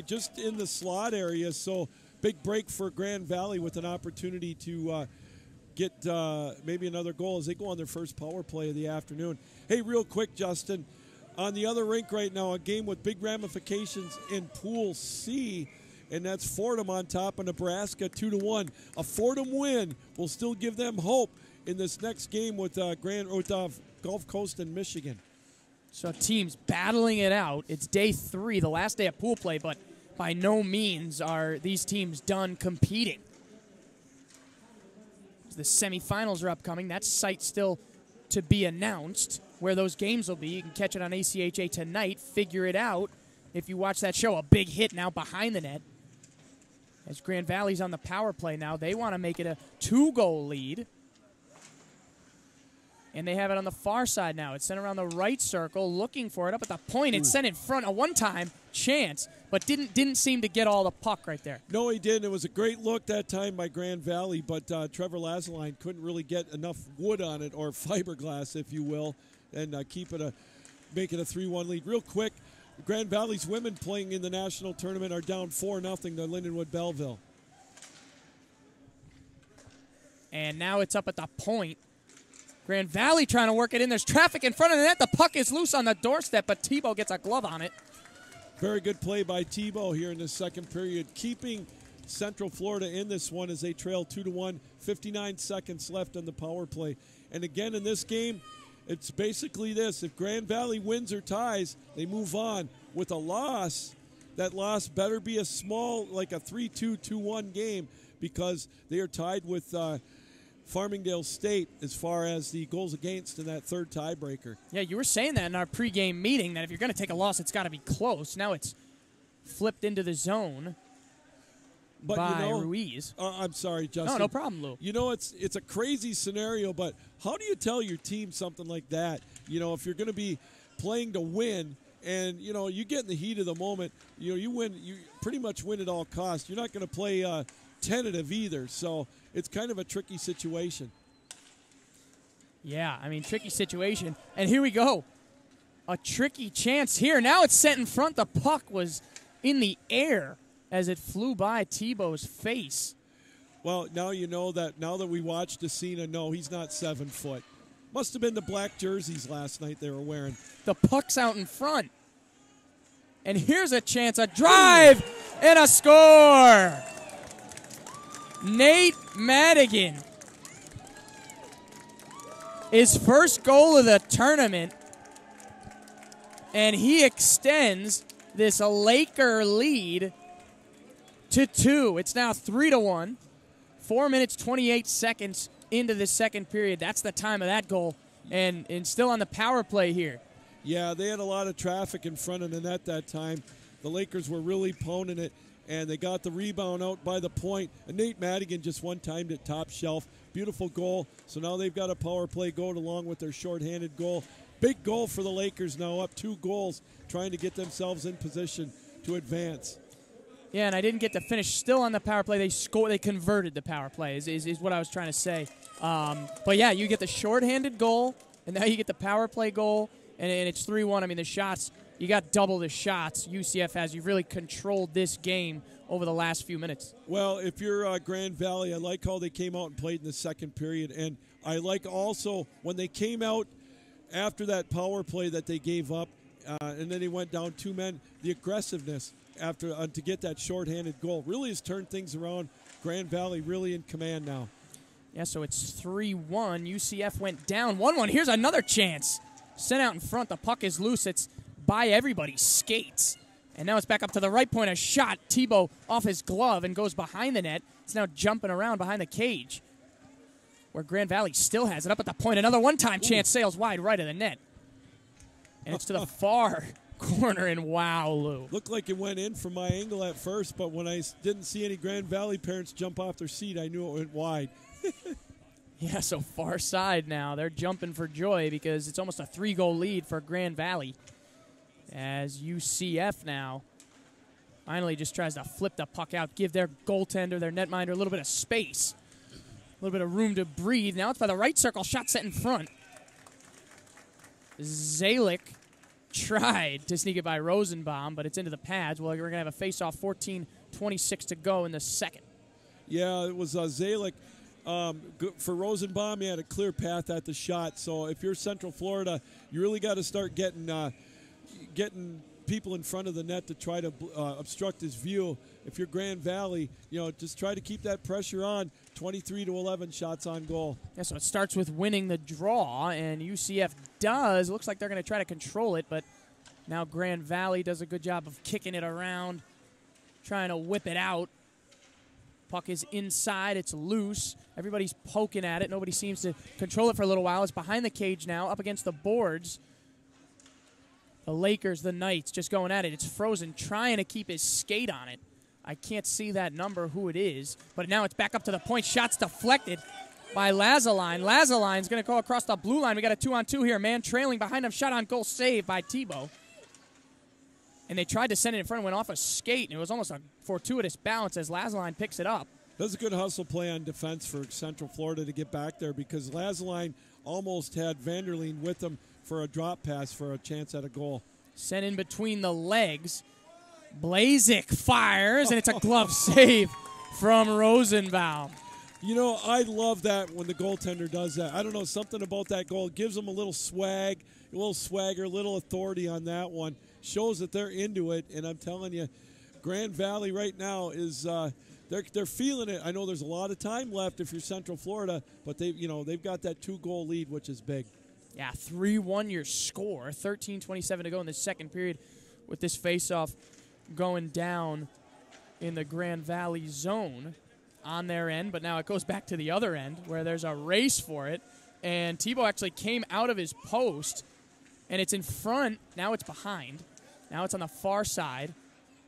just in the slot area. So big break for Grand Valley with an opportunity to get maybe another goal as they go on their first power play of the afternoon. Hey, real quick, Justin. On the other rink right now, a game with big ramifications in Pool C, and that's Fordham on top of Nebraska 2-1. A Fordham win will still give them hope in this next game with Gulf Coast and Michigan. So teams battling it out. It's day 3, the last day of pool play, but by no means are these teams done competing. The semifinals are upcoming. That site still to be announced where those games will be. You can catch it on ACHA tonight. Figure it out if you watch that show. A big hit now behind the net. As Grand Valley's on the power play now, they want to make it a 2-goal lead. And they have it on the far side now. It's sent around the right circle, looking for it up at the point. It's sent in front a one-time chance, but didn't seem to get all the puck right there. No, he didn't. It was a great look that time by Grand Valley, but Trevor Lazaline couldn't really get enough wood on it, or fiberglass, if you will, and make it a 3-1 lead. Real quick, Grand Valley's women playing in the national tournament are down 4-0 to Lindenwood Belleville. And now it's up at the point. Grand Valley trying to work it in. There's traffic in front of the net. The puck is loose on the doorstep, but Tebow gets a glove on it. Very good play by Tebow here in the second period, keeping Central Florida in this one as they trail 2-1, 59 seconds left on the power play. And again in this game, it's basically this. If Grand Valley wins or ties, they move on. With a loss, that loss better be a small, like a 3-2, 2-1 game, because they are tied with Farmingdale State as far as the goals against in that third tiebreaker. Yeah, you were saying that in our pregame meeting, that if you're going to take a loss, it's got to be close. Now it's flipped into the zone by Ruiz. I'm sorry, Justin. No problem, Lou. You know, it's a crazy scenario, but how do you tell your team something like that? You know, if you're going to be playing to win and, you know, you get in the heat of the moment, you know, you win, you pretty much win at all costs. You're not going to play tentative either, so it's kind of a tricky situation. Yeah, I mean, tricky situation. And here we go. A tricky chance here. Now it's sent in front. The puck was in the air as it flew by Tebow's face. Well, now you know that. Now that we watched Decina, no, he's not 7 foot. Must have been the black jerseys last night they were wearing. The puck's out in front. And here's a chance, a drive, and a score. Nate Madigan. His first goal of the tournament. And he extends this Laker lead to 2. It's now 3-1. 4 minutes, 28 seconds into the second period. That's the time of that goal. And still on the power play here. Yeah, they had a lot of traffic in front of the net that time. The Lakers were really pounding it, and they got the rebound out by the point. And Nate Madigan just one-timed it top shelf. Beautiful goal. So now they've got a power play goal along with their shorthanded goal. Big goal for the Lakers now, up 2 goals, trying to get themselves in position to advance. Yeah, and I didn't get to finish. Still on the power play, they converted the power play, is what I was trying to say. But yeah, you get the shorthanded goal, and now you get the power play goal, and it's 3-1. I mean, the shots, you got double the shots UCF has. You've really controlled this game over the last few minutes. Well, if you're Grand Valley, I like how they came out and played in the second period, and I like also when they came out after that power play that they gave up, and then they went down 2 men, the aggressiveness after to get that shorthanded goal really has turned things around. Grand Valley really in command now. Yeah, so it's 3-1. UCF went down 1-1. Here's another chance. Sent out in front. The puck is loose. It's by everybody's skates. And now it's back up to the right point. A shot. Tebow off his glove and goes behind the net. It's now jumping around behind the cage, where Grand Valley still has it. Up at the point. Another one-time chance. Sails wide right of the net. And it's to the far corner, and wow, Lou. Looked like it went in from my angle at first, but when I didn't see any Grand Valley parents jump off their seat, I knew it went wide. Yeah, so far side now. They're jumping for joy because it's almost a 3-goal lead for Grand Valley, as UCF now finally just tries to flip the puck out, give their goaltender, their netminder, a little bit of space, a little bit of room to breathe. Now it's by the right circle, shot set in front. Zalick tried to sneak it by Rosenbaum, but it's into the pads. Well, we're going to have a face-off, 14:26 to go in the second. Yeah, it was Zalick. For Rosenbaum, he had a clear path at the shot. So if you're Central Florida, you really got to start getting people in front of the net to try to obstruct his view. If you're Grand Valley, just try to keep that pressure on. 23-11 shots on goal. Yeah, so it starts with winning the draw, and UCF does. It looks like they're going to try to control it, but now Grand Valley does a good job of kicking it around, trying to whip it out. Puck is inside. It's loose. Everybody's poking at it. Nobody seems to control it for a little while. It's behind the cage now, up against the boards. The Lakers, the Knights, just going at it. It's Frozen trying to keep his skate on it. I can't see that number, who it is. But now it's back up to the point. Shots deflected by Lazaline. Lazaline's going to go across the blue line. We got a 2-on-2 here. Man trailing behind him. Shot on goal, saved by Tebow. And they tried to send it in front and went off a skate, and it was almost a fortuitous bounce as Lazaline picks it up. That's a good hustle play on defense for Central Florida to get back there, because Lazaline almost had Vanderleen with him for a drop pass for a chance at a goal. Sent in between the legs. Blazik fires, and it's a glove save from Rosenbaum. You know, I love that when the goaltender does that. I don't know, something about that goal. It gives them a little swag, a little swagger, a little authority on that one. Shows that they're into it, and I'm telling you, Grand Valley right now is they're feeling it. I know there's a lot of time left if you're Central Florida, but they've got that 2-goal lead, which is big. Yeah, 3-1 your score. 13:27 to go in the second period with this faceoff going down in the Grand Valley zone on their end, but now it goes back to the other end where there's a race for it, and Tebow actually came out of his post, and it's in front. Now it's behind. Now it's on the far side.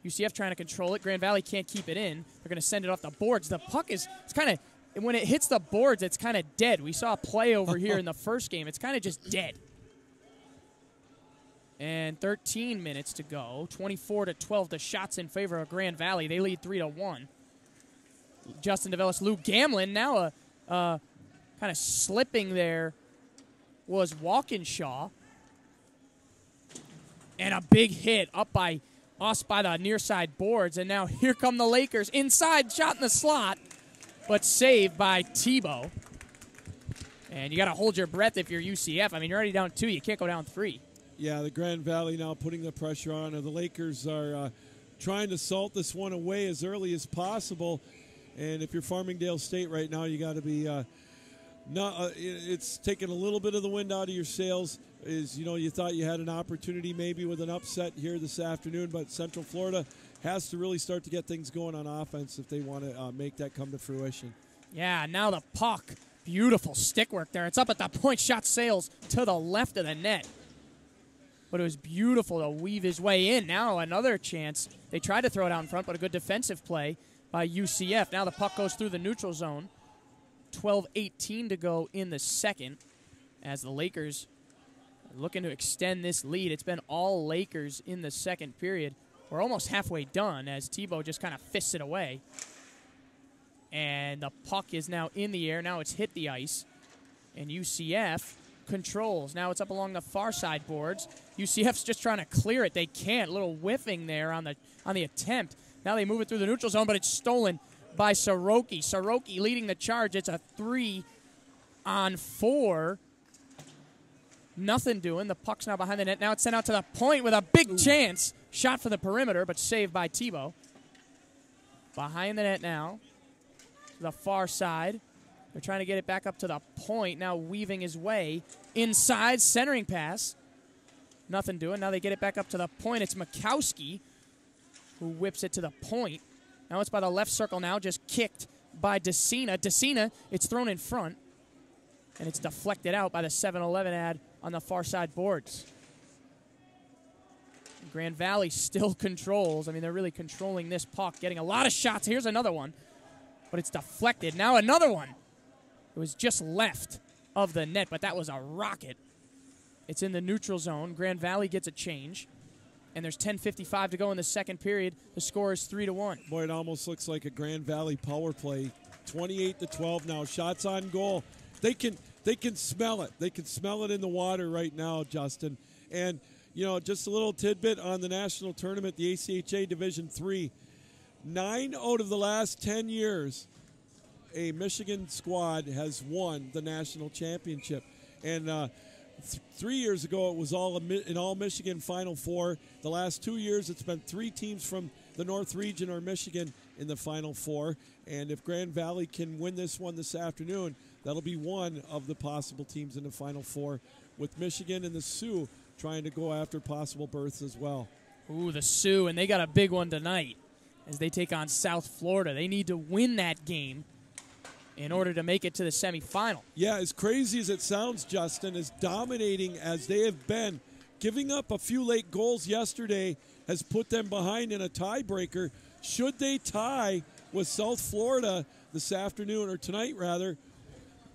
UCF trying to control it. Grand Valley can't keep it in. They're going to send it off the boards. The puck it's kind of, when it hits the boards, it's kind of dead. We saw a play over here in the first game. It's kind of just dead. And 13 minutes to go. 24-12, the shots in favor of Grand Valley. They lead 3-1. Justin DeVellis, Lou Gamlin. Now kind of slipping there was Walkinshaw. And a big hit up by us by the near side boards. And now here come the Lakers. Inside, shot in the slot, but saved by Tebow. And you got to hold your breath if you're UCF. I mean, you're already down 2. You can't go down 3. Yeah, the Grand Valley now putting the pressure on. The Lakers are trying to salt this one away as early as possible. And if you're Farmingdale State right now, you got to be it's taking a little bit of the wind out of your sails. You thought you had an opportunity maybe with an upset here this afternoon, but Central Florida has to really start to get things going on offense if they want to make that come to fruition. Yeah, now the puck. Beautiful stick work there. It's up at the point. Shot sails to the left of the net. But it was beautiful to weave his way in. Now another chance. They tried to throw it out in front, but a good defensive play by UCF. Now the puck goes through the neutral zone. 12:18 to go in the second as the Lakers are looking to extend this lead. It's been all Lakers in the second period. We're almost halfway done as Tebow just kind of fists it away. And the puck is now in the air. Now it's hit the ice. And UCF controls. Now it's up along the far side boards. UCF's just trying to clear it. They can't. A little whiffing there on the attempt. Now they move it through the neutral zone, but it's stolen by Soroki. Soroki leading the charge. It's a 3-on-4. Nothing doing. The puck's now behind the net. Now it's sent out to the point with a big chance. Shot for the perimeter, but saved by Tebow. Behind the net now. To the far side. They're trying to get it back up to the point. Now weaving his way inside. Centering pass. Nothing doing. Now they get it back up to the point. It's Mikowski who whips it to the point. Now it's by the left circle now. Just kicked by Decina. Decina, it's thrown in front. And it's deflected out by the 7-11 ad on the far side boards. Grand Valley still controls. I mean, they're really controlling this puck, getting a lot of shots. Here's another one. But it's deflected. Now another one. It was just left of the net, but that was a rocket. It's in the neutral zone. Grand Valley gets a change. And there's 10:55 to go in the second period. The score is 3-1. Boy, it almost looks like a Grand Valley power play. 28-12 now. Shots on goal. They can smell it. They can smell it in the water right now, Justin. And, just a little tidbit on the national tournament, the ACHA Division III. 9 out of the last 10 years, a Michigan squad has won the national championship. And 3 years ago, it was an all-Michigan Final Four. The last 2 years, it's been 3 teams from the North Region or Michigan in the Final Four. And if Grand Valley can win this one this afternoon, that'll be one of the possible teams in the Final Four, with Michigan and the Sioux trying to go after possible berths as well. Ooh, the Sioux, and they got a big one tonight. as they take on South Florida. They need to win that game in order to make it to the semifinal. Yeah, as crazy as it sounds, Justin, as dominating as they have been, giving up a few late goals yesterday has put them behind in a tiebreaker. Should they tie with South Florida this afternoon, or tonight rather,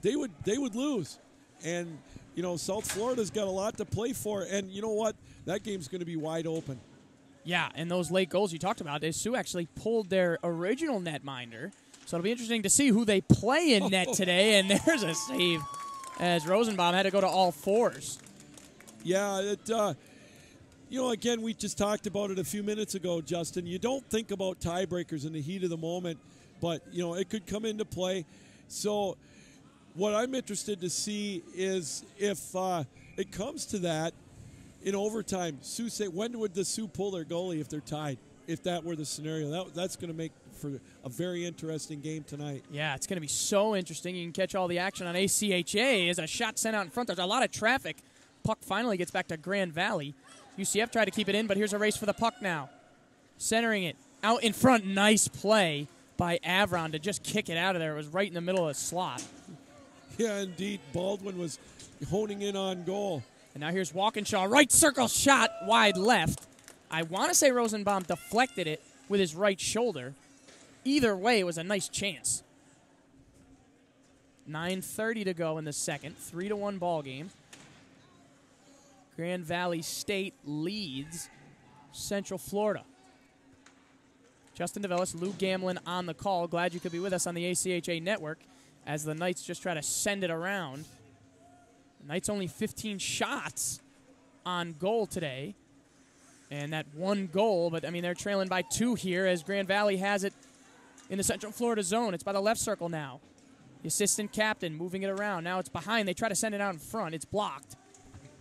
they would lose. And, you know, South Florida's got a lot to play for. And you know what? That game's going to be wide open. Yeah, and those late goals you talked about, Sioux actually pulled their original netminder. So it'll be interesting to see who they play in net today. And there's a save as Rosenbaum had to go to all fours. Yeah, you know, again, we just talked about it a few minutes ago, Justin. You don't think about tiebreakers in the heat of the moment, but, you know, it could come into play. So what I'm interested to see is if it comes to that in overtime, when would the Sioux pull their goalie if they're tied? If that were the scenario, that's going to make for a very interesting game tonight. Yeah, it's going to be so interesting. You can catch all the action on ACHA as a shot sent out in front. There's a lot of traffic. Puck finally gets back to Grand Valley. UCF tried to keep it in, but here's a race for the puck now. Centering it out in front. Nice play by Avron to just kick it out of there. It was right in the middle of the slot. Yeah, indeed. Baldwin was honing in on goal. And now here's Walkinshaw. Right circle shot, wide left. I want to say Rosenbaum deflected it with his right shoulder. Either way, it was a nice chance. 9:30 to go in the second. 3-1 ball game. Grand Valley State leads Central Florida. Justin DeVellis, Lou Gamlin on the call. Glad you could be with us on the ACHA network as the Knights just try to send it around. The Knights only 15 shots on goal today. And that one goal, but, I mean, they're trailing by 2 here as Grand Valley has it in the Central Florida zone. It's by the left circle now. The assistant captain moving it around. Now it's behind. They try to send it out in front. It's blocked.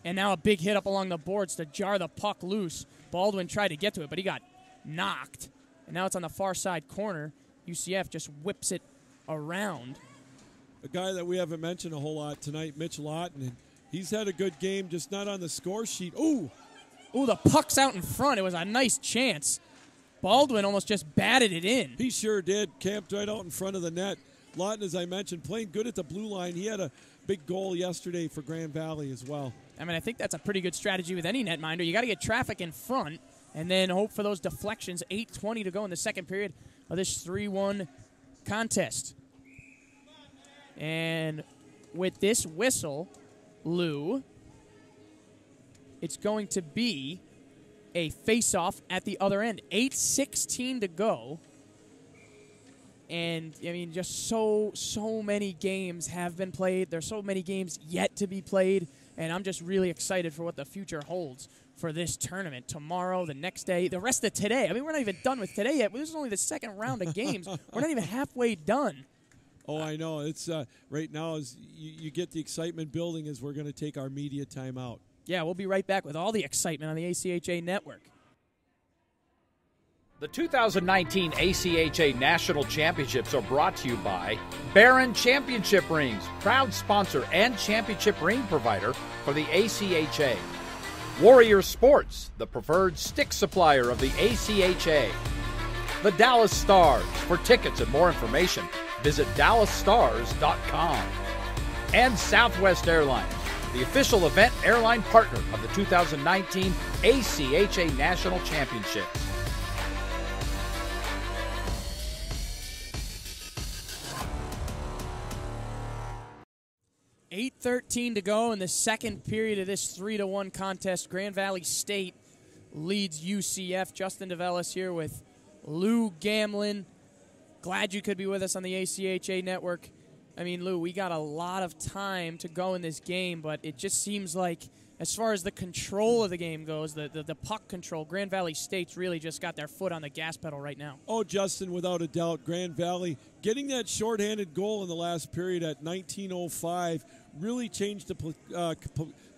And now a big hit up along the boards to jar the puck loose. Baldwin tried to get to it, but he got knocked. And now it's on the far side corner. UCF just whips it around. A guy that we haven't mentioned a whole lot tonight, Mitch Lawton. He's had a good game, just not on the score sheet. Ooh, the puck's out in front. It was a nice chance. Baldwin almost just batted it in. He sure did. Camped right out in front of the net. Lawton, as I mentioned, playing good at the blue line. He had a big goal yesterday for Grand Valley as well. I mean, I think that's a pretty good strategy with any netminder. You got to get traffic in front and then hope for those deflections. 8:20 to go in the second period of this 3-1 contest. And with this whistle, Lou, it's going to be a face-off at the other end. 8:16 to go. And, I mean, just so many games have been played. There's so many games yet to be played. And I'm just really excited for what the future holds for this tournament. Tomorrow, the next day, the rest of today. I mean, we're not even done with today yet. This is only the second round of games. We're not even halfway done. Oh, I know. It's right now as you get the excitement building as we're going to take our media time out. Yeah, we'll be right back with all the excitement on the ACHA network. The 2019 ACHA National Championships are brought to you by Barron Championship Rings, proud sponsor and championship ring provider for the ACHA. Warrior Sports, the preferred stick supplier of the ACHA. The Dallas Stars. For tickets and more information, visit dallasstars.com. And Southwest Airlines, the official event airline partner of the 2019 ACHA National Championships. 8:13 to go in the second period of this 3-1 contest. Grand Valley State leads UCF. Justin DeVellis here with Lou Gamlin. Glad you could be with us on the ACHA network. I mean, Lou, we got a lot of time to go in this game, but it just seems like as far as the control of the game goes, the puck control, Grand Valley State's really just got their foot on the gas pedal right now. Oh, Justin, without a doubt, Grand Valley getting that shorthanded goal in the last period at 19:05 really changed the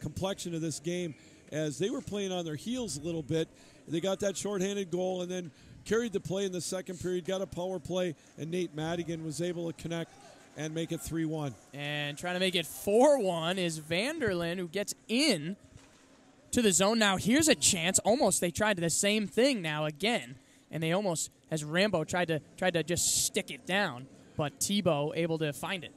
complexion of this game as they were playing on their heels a little bit. They got that shorthanded goal and then carried the play in the second period, got a power play, and Nate Madigan was able to connect and make it 3-1. And trying to make it 4-1 is Vanderlyn, who gets in to the zone. Now here's a chance. Almost they tried the same thing now again, and they almost as Rambo tried to just stick it down, but Tebow able to find it.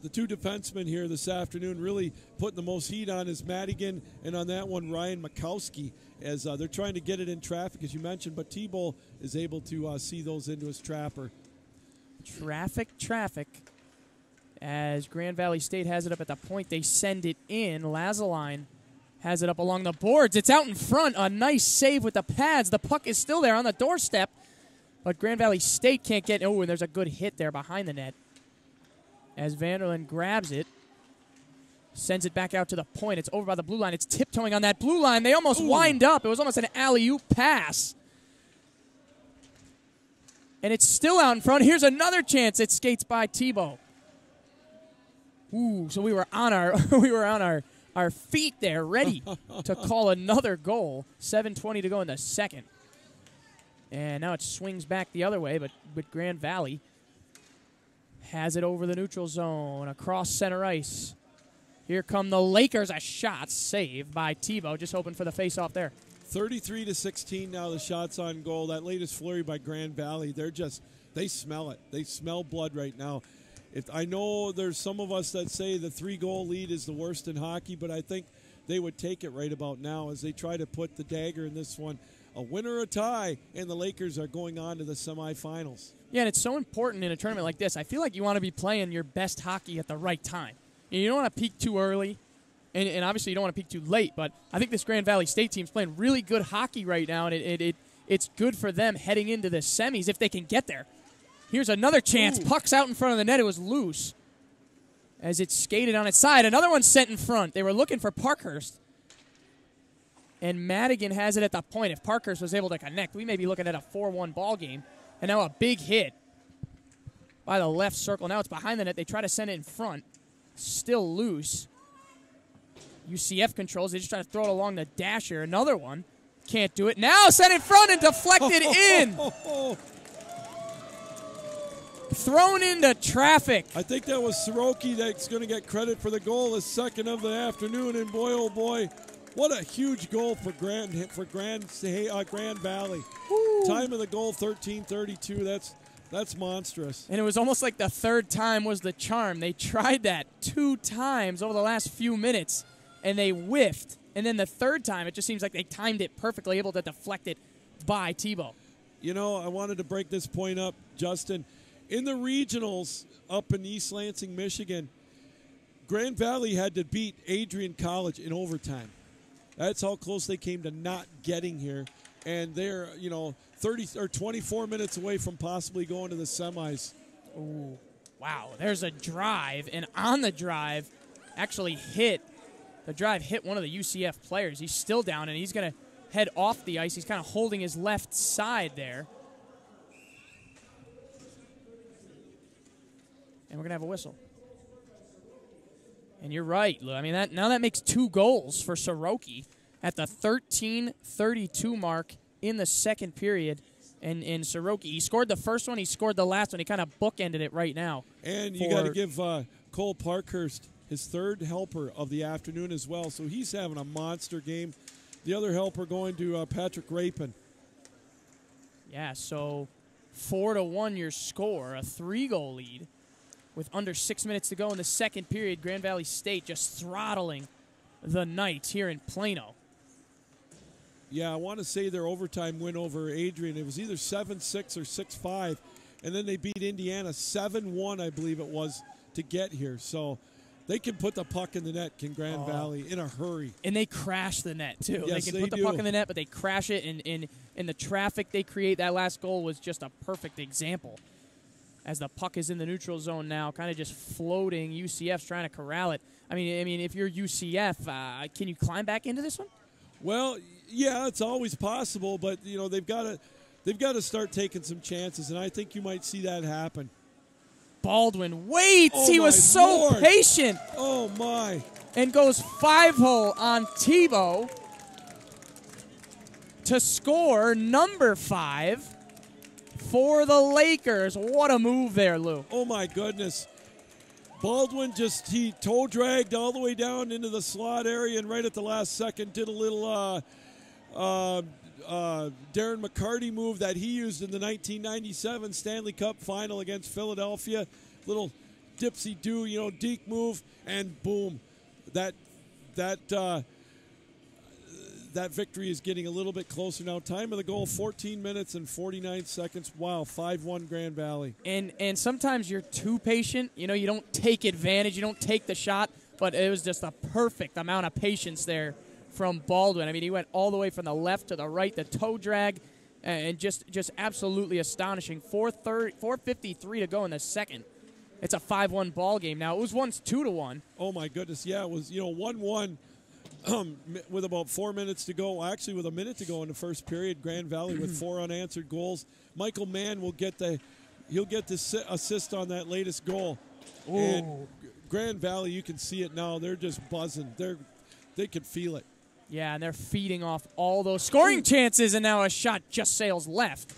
The two defensemen here this afternoon really putting the most heat on is Madigan, and on that one, Ryan Mikowski, as they're trying to get it in traffic, as you mentioned, but Tebow is able to see those into his trapper. Traffic. As Grand Valley State has it up at the point, they send it in. Lazaline has it up along the boards. It's out in front. A nice save with the pads. The puck is still there on the doorstep, but Grand Valley State can't get. Oh, and there's a good hit there behind the net. As Vanderland grabs it, sends it back out to the point. It's over by the blue line. It's tiptoeing on that blue line. They almost wind up. It was almost an alley-oop pass. And it's still out in front. Here's another chance. It skates by Tebow. Ooh, so we were on our feet there, ready to call another goal. 7:20 to go in the second. And now it swings back the other way, but Grand Valley has it over the neutral zone, across center ice. Here come the Lakers. A shot saved by Tebow, just hoping for the face-off there. 33-16 now, the shots on goal. That latest flurry by Grand Valley, they smell it. They smell blood right now. I know there's some of us that say the 3-goal lead is the worst in hockey, but I think they would take it right about now as they try to put the dagger in this one. A win or a tie, and the Lakers are going on to the semifinals. Yeah, and it's so important in a tournament like this. I feel like you want to be playing your best hockey at the right time. You don't want to peak too early, and obviously you don't want to peak too late, but I think this Grand Valley State team's playing really good hockey right now, and it's good for them heading into the semis if they can get there. Here's another chance. Ooh. Puck's out in front of the net. It was loose as it skated on its side. Another one sent in front. They were looking for Parkhurst. And Madigan has it at the point. If Parkhurst was able to connect, we may be looking at a 4-1 ball game. And now a big hit by the left circle. Now it's behind the net. They try to send it in front. Still loose. UCF controls. They just try to throw it along the dasher. Another one. Can't do it. Now sent in front and deflected in. Thrown into traffic. I think that was Soroki that's going to get credit for the goal, his second of the afternoon. And boy, oh boy, what a huge goal for Grand Valley. Woo. Time of the goal, 13:32. That's monstrous. And it was almost like the third time was the charm. They tried that 2 times over the last few minutes, and they whiffed. And then the third time, it just seems like they timed it perfectly, able to deflect it by Tebow. You know, I wanted to break this point up, Justin. In the regionals up in East Lansing, Michigan, Grand Valley had to beat Adrian College in overtime. That's how close they came to not getting here. And they're, 30 or 24 minutes away from possibly going to the semis. Ooh, wow. There's a drive, and on the drive, actually hit one of the UCF players. He's still down, and he's going to head off the ice. He's kind of holding his left side there. And we're going to have a whistle. And you're right, Lou. I mean, that makes 2 goals for Soroki at the 13:32 mark in the second period. And in Soroki, he scored the first one, he scored the last one. He kind of bookended it right now. And you got to give Cole Parkhurst his third helper of the afternoon as well. So he's having a monster game. The other helper going to Patrick Rapin. Yeah, so 4-1 your score, a 3-goal lead. With under 6 minutes to go in the second period, Grand Valley State just throttling the Knights here in Plano. Yeah, I want to say their overtime win over Adrian. It was either 7-6 or 6-5, and then they beat Indiana 7-1, I believe it was, to get here. So they can put the puck in the net, can Grand Valley, in a hurry. And they crash the net, too. Yes, they can put the puck in the net, but they crash it, and in the traffic they create, that last goal was just a perfect example. As the puck is in the neutral zone now, kind of just floating. UCF's trying to corral it. I mean, if you're UCF, can you climb back into this one? Well, yeah, it's always possible, but they've got to start taking some chances, and I think you might see that happen. Baldwin waits. Oh, he was so Lord. patient. Oh my! And goes 5-hole on Tebow to score number 5. For the Lakers. What a move there, Lou. Oh, my goodness. Baldwin he toe dragged all the way down into the slot area, and right at the last second did a little Darren McCarty move that he used in the 1997 Stanley Cup final against Philadelphia. Little dipsy-do, deke move, and boom. That victory is getting a little bit closer now. Time of the goal, 14 minutes and 49 seconds. Wow, 5-1 Grand Valley. And sometimes you're too patient. You don't take advantage. You don't take the shot. But it was just a perfect amount of patience there from Baldwin. I mean, he went all the way from the left to the right, the toe drag, and just absolutely astonishing. 4:53 to go in the second. It's a 5-1 ball game now. It was once 2-1. Oh, my goodness. Yeah, it was, 1-1 with about 4 minutes to go. Actually, with a minute to go in the first period, Grand Valley with 4 unanswered goals. Michael Mann will get the assist on that latest goal. Ooh. And Grand Valley, you can see it now. They're just buzzing. They can feel it. Yeah, and they're feeding off all those scoring chances, and now a shot just sails left.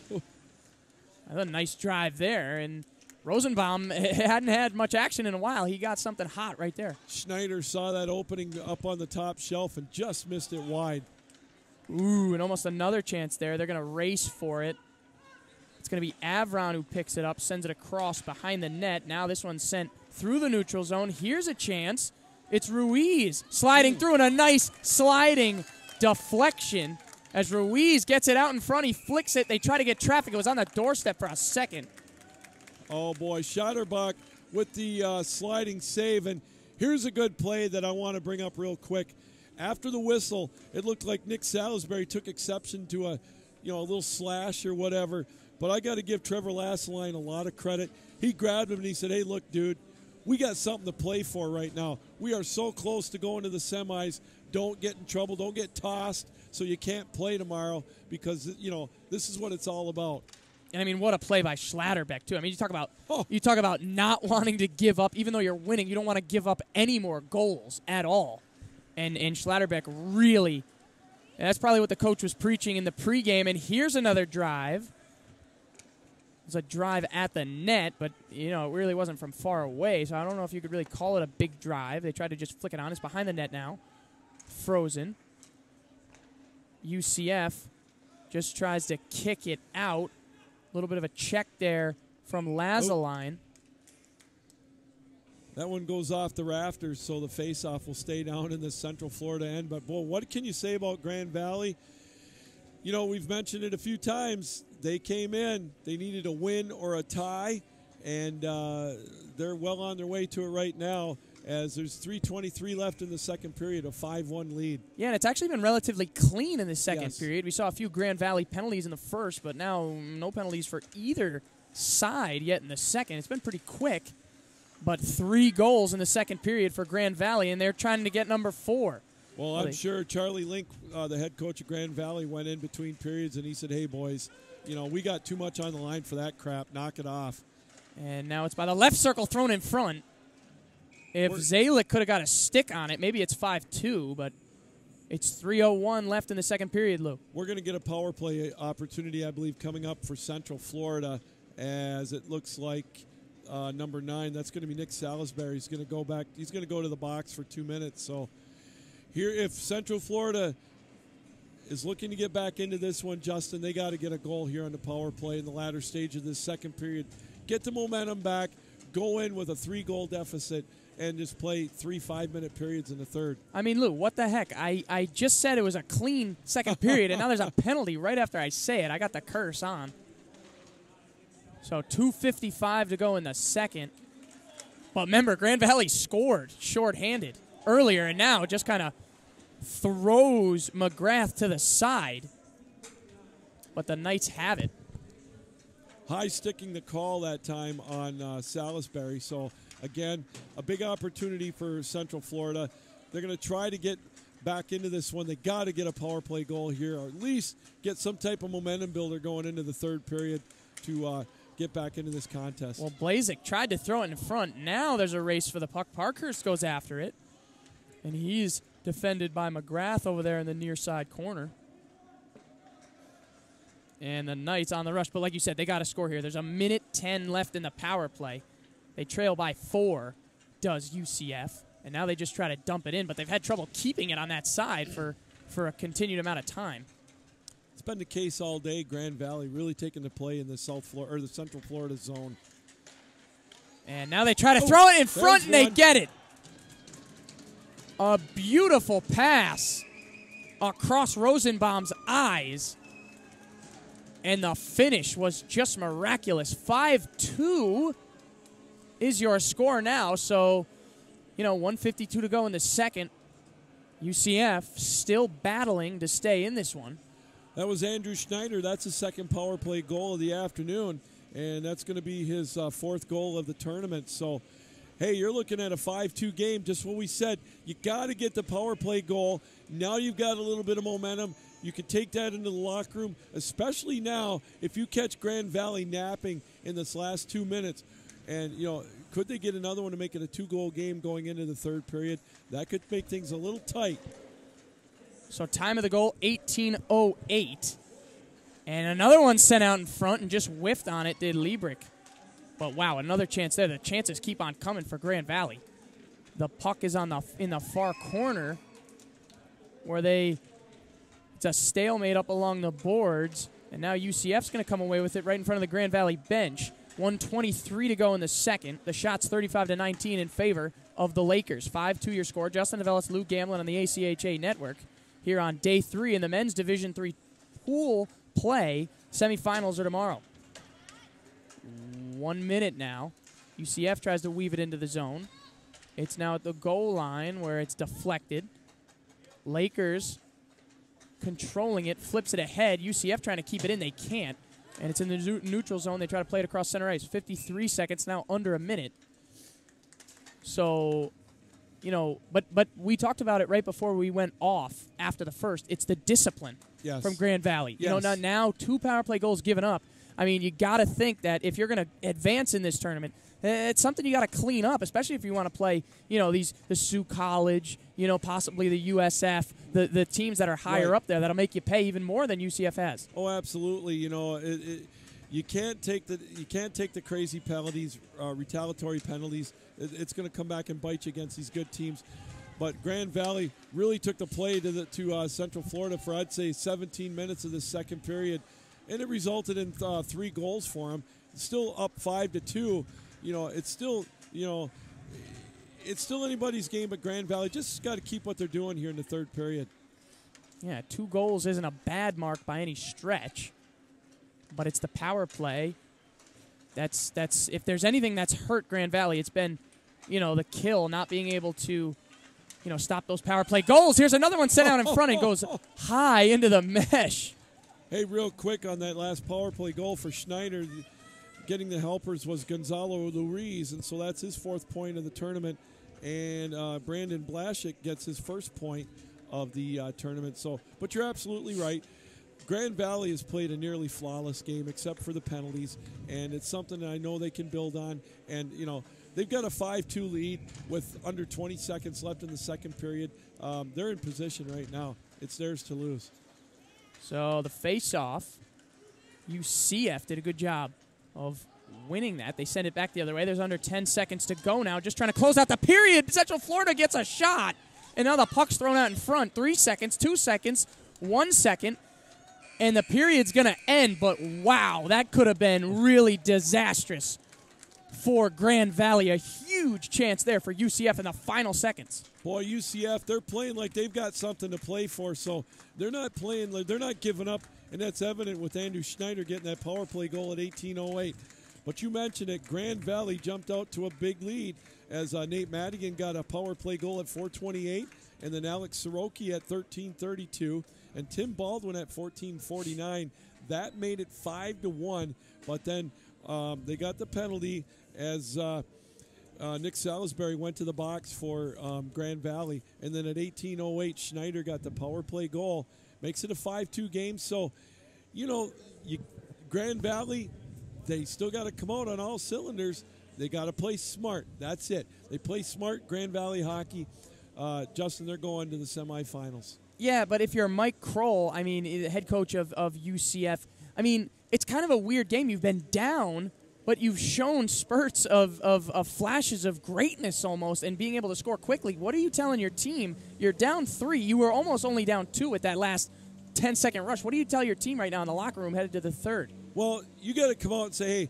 A nice drive there, and Rosenbaum hadn't had much action in a while. He got something hot right there. Schneider saw that opening up on the top shelf and just missed it wide. Ooh, and almost another chance there. They're going to race for it. It's going to be Avron who picks it up, sends it across behind the net. Now this one's sent through the neutral zone. Here's a chance. It's Ruiz sliding through, and a nice sliding deflection as Ruiz gets it out in front. He flicks it. They try to get traffic. It was on the doorstep for a second. Oh, boy. Schotterbach with the sliding save. And here's a good play that I want to bring up real quick. After the whistle, it looked like Nick Salisbury took exception to a little slash or whatever. But I got to give Trevor Lasseline a lot of credit. He grabbed him and he said, hey, look, dude, we got something to play for right now. We are so close to going to the semis. Don't get in trouble. Don't get tossed so you can't play tomorrow because, this is what it's all about. And I mean, what a play by Schlatterbeck too. I mean, you talk about not wanting to give up, even though you're winning. You don't want to give up any more goals at all. And Schlatterbeck really, that's probably what the coach was preaching in the pregame. And here's another drive. It was a drive at the net, but it really wasn't from far away. So I don't know if you could really call it a big drive. They tried to just flick it on. It's behind the net now. Frozen. UCF just tries to kick it out. A little bit of a check there from Lasseline. That one goes off the rafters, so the face-off will stay down in the Central Florida end. But, boy, what can you say about Grand Valley? We've mentioned it a few times. They came in. They needed a win or a tie, and they're well on their way to it right now as there's 3:23 left in the second period, a 5-1 lead. Yeah, and it's actually been relatively clean in the second period. We saw a few Grand Valley penalties in the first, but now no penalties for either side yet in the second. It's been pretty quick, but 3 goals in the second period for Grand Valley, and they're trying to get number 4. Well, I'm sure Charlie Link, the head coach of Grand Valley, went in between periods, and he said, hey, boys, we got too much on the line for that crap. Knock it off. And now it's by the left circle thrown in front. If Zalick could have got a stick on it, maybe it's 5-2, but it's 3:01 left in the second period, Lou. We're going to get a power play opportunity, I believe, coming up for Central Florida as it looks like number 9. That's going to be Nick Salisbury. He's going to go back. He's going to go to the box for 2 minutes. So here, if Central Florida is looking to get back into this one, Justin, they got to get a goal here on the power play in the latter stage of this second period. Get the momentum back, go in with a 3-goal deficit, and just play 3 5-minute periods in the third. I mean, Lou, what the heck? I just said it was a clean second period, and now there's a penalty right after I say it. I got the curse on. So 2:55 to go in the second. But remember, Grand Valley scored shorthanded earlier, and now just kind of throws McGrath to the side. But the Knights have it. High sticking the call that time on Salisbury. So, again, a big opportunity for Central Florida. They're going to try to get back into this one. They got to get a power play goal here, or at least get some type of momentum builder going into the third period to get back into this contest. Well, Blazek tried to throw it in front. Now there's a race for the puck. Parkhurst goes after it, and he's defended by McGrath over there in the near side corner. And the Knights on the rush. But like you said, they got to score here. There's a 1:10 left in the power play. They trail by 4, does UCF. And now they just try to dump it in. But they've had trouble keeping it on that side for a continued amount of time. It's been the case all day. Grand Valley really taking the play in the the Central Florida zone. And now they try to throw it in front, and they get it. A beautiful pass across Rosenbaum's eyes. And the finish was just miraculous. 5-2 is your score now. So, 1:52 to go in the second. UCF still battling to stay in this one. That was Andrew Schneider. That's his second power play goal of the afternoon. And that's going to be his fourth goal of the tournament. So, hey, you're looking at a 5-2 game. Just what we said. You got to get the power play goal. Now you've got a little bit of momentum. You can take that into the locker room, especially now if you catch Grand Valley napping in this last 2 minutes. And, could they get another one to make it a 2-goal game going into the third period? That could make things a little tight. So time of the goal, 18:08. And another one sent out in front and just whiffed on it, did Liebrick. But, wow, another chance there. The chances keep on coming for Grand Valley. The puck is in the far corner where it's a stalemate up along the boards. And now UCF's going to come away with it right in front of the Grand Valley bench. 1:23 to go in the second. The shot's 35-19 in favor of the Lakers. 5-2 your score. Justin Novellis, Lou Gamlin on the ACHA network here on day 3 in the men's Division III pool play. Semifinals are tomorrow. 1 minute now. UCF tries to weave it into the zone. It's now at the goal line where it's deflected. Lakers controlling it, flips it ahead. UCF trying to keep it in. They can't. And it's in the neutral zone. They try to play it across center ice. 53 seconds, now under a minute. So, but we talked about it right before we went off after the first. It's the discipline from Grand Valley. Yes. Now 2 power play goals given up. I mean, you got to think that if you're going to advance in this tournament, it's something you got to clean up, especially if you want to play, the Sioux College, possibly the USF, the teams that are higher up there that'll make you pay even more than UCF has. Oh, absolutely. You can't take the crazy penalties, retaliatory penalties. It's going to come back and bite you against these good teams. But Grand Valley really took the play to Central Florida for, I'd say, 17 minutes of the second period, and it resulted in 3 goals for them. Still up 5-2. It's still anybody's game, but Grand Valley just got to keep what they're doing here in the third period. Yeah, 2 goals isn't a bad mark by any stretch, but it's the power play. That's if there's anything that's hurt Grand Valley, it's been, the kill, not being able to, stop those power play goals. Here's another one sent out in front and goes high into the mesh. Hey, real quick on that last power play goal for Schneider, getting the helpers was Gonzalo Luis, and so that's his 4th point of the tournament. And Brandon Blaszek gets his first point of the tournament. So, but you're absolutely right. Grand Valley has played a nearly flawless game except for the penalties, and it's something that I know they can build on. And, they've got a 5-2 lead with under 20 seconds left in the second period. They're in position right now. It's theirs to lose. So the face-off, UCF did a good job of winning that. They send it back the other way. There's under 10 seconds to go now. Just trying to close out the period. Central Florida gets a shot. And now the puck's thrown out in front. 3 seconds, 2 seconds, 1 second. And the period's going to end. But, wow, that could have been really disastrous for Grand Valley. A huge chance there for UCF in the final seconds. Boy, UCF, they're playing like they've got something to play for. So they're not playing, they're not giving up. And that's evident with Andrew Schneider getting that power play goal at 18:08. But you mentioned it, Grand Valley jumped out to a big lead as Nate Madigan got a power play goal at 4:28, and then Alex Soroki at 13:32, and Tim Baldwin at 14:49. That made it 5-1. But then they got the penalty as Nick Salisbury went to the box for Grand Valley, and then at 18:08, Schneider got the power play goal. Makes it a 5-2 game. So, Grand Valley, they still got to come out on all cylinders. They got to play smart. That's it. They play smart Grand Valley hockey. Justin, they're going to the semifinals. Yeah, but if you're Mike Kroll, head coach of UCF, it's kind of a weird game. You've been down, but you've shown spurts of flashes of greatness almost and being able to score quickly. What are you telling your team? You're down 3. You were almost only down 2 at that last 10-second rush. What do you tell your team right now in the locker room headed to the third? Well, you got to come out and say, hey,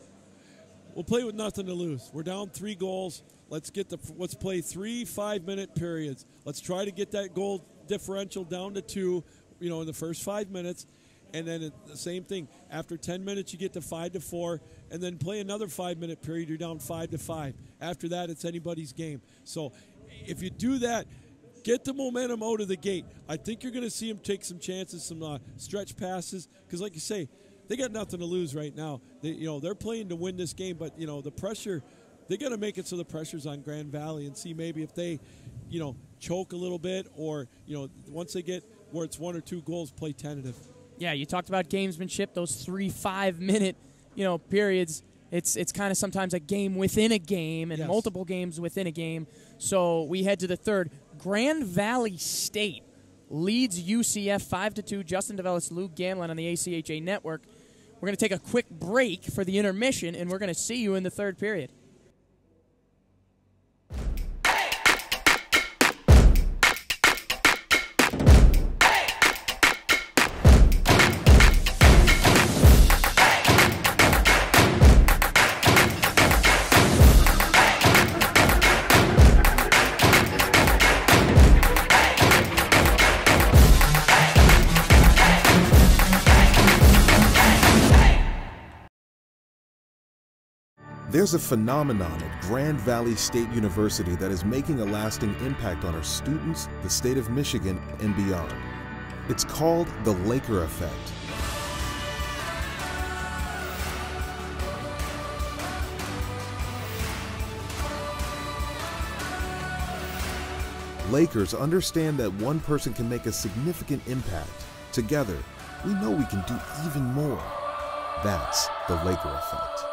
we'll play with nothing to lose. We're down 3 goals. Let's play 3 5-minute periods. Let's try to get that goal differential down to 2, in the first 5 minutes. And then the same thing. After 10 minutes, you get to 5-4, and then play another 5-minute period. You're down 5-5. After that, it's anybody's game. So if you do that, get the momentum out of the gate. I think you're going to see them take some chances, some stretch passes, because like you say, they got nothing to lose right now. They're playing to win this game, but the pressure, they got to make it so the pressure's on Grand Valley and see maybe if they, choke a little bit, or once they get where it's 1 or 2 goals, play tentative. Yeah, you talked about gamesmanship, those 3 5-minute, periods. It's kind of sometimes a game within a game and multiple games within a game. So we head to the third. Grand Valley State leads UCF 5-2. Justin DeVellis, Lou Gamlin on the ACHA Network. We're going to take a quick break for the intermission, and we're going to see you in the third period. There's a phenomenon at Grand Valley State University that is making a lasting impact on our students, the state of Michigan, and beyond. It's called the Laker effect. Lakers understand that one person can make a significant impact. Together, we know we can do even more. That's the Laker effect.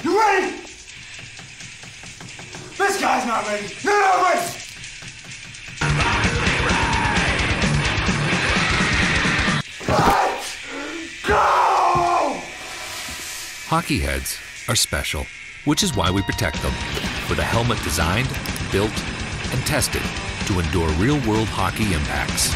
You ready? This guy's not ready. You're not ready. Let's go! Hockey heads are special, which is why we protect them. With a helmet designed, built, and tested to endure real-world hockey impacts.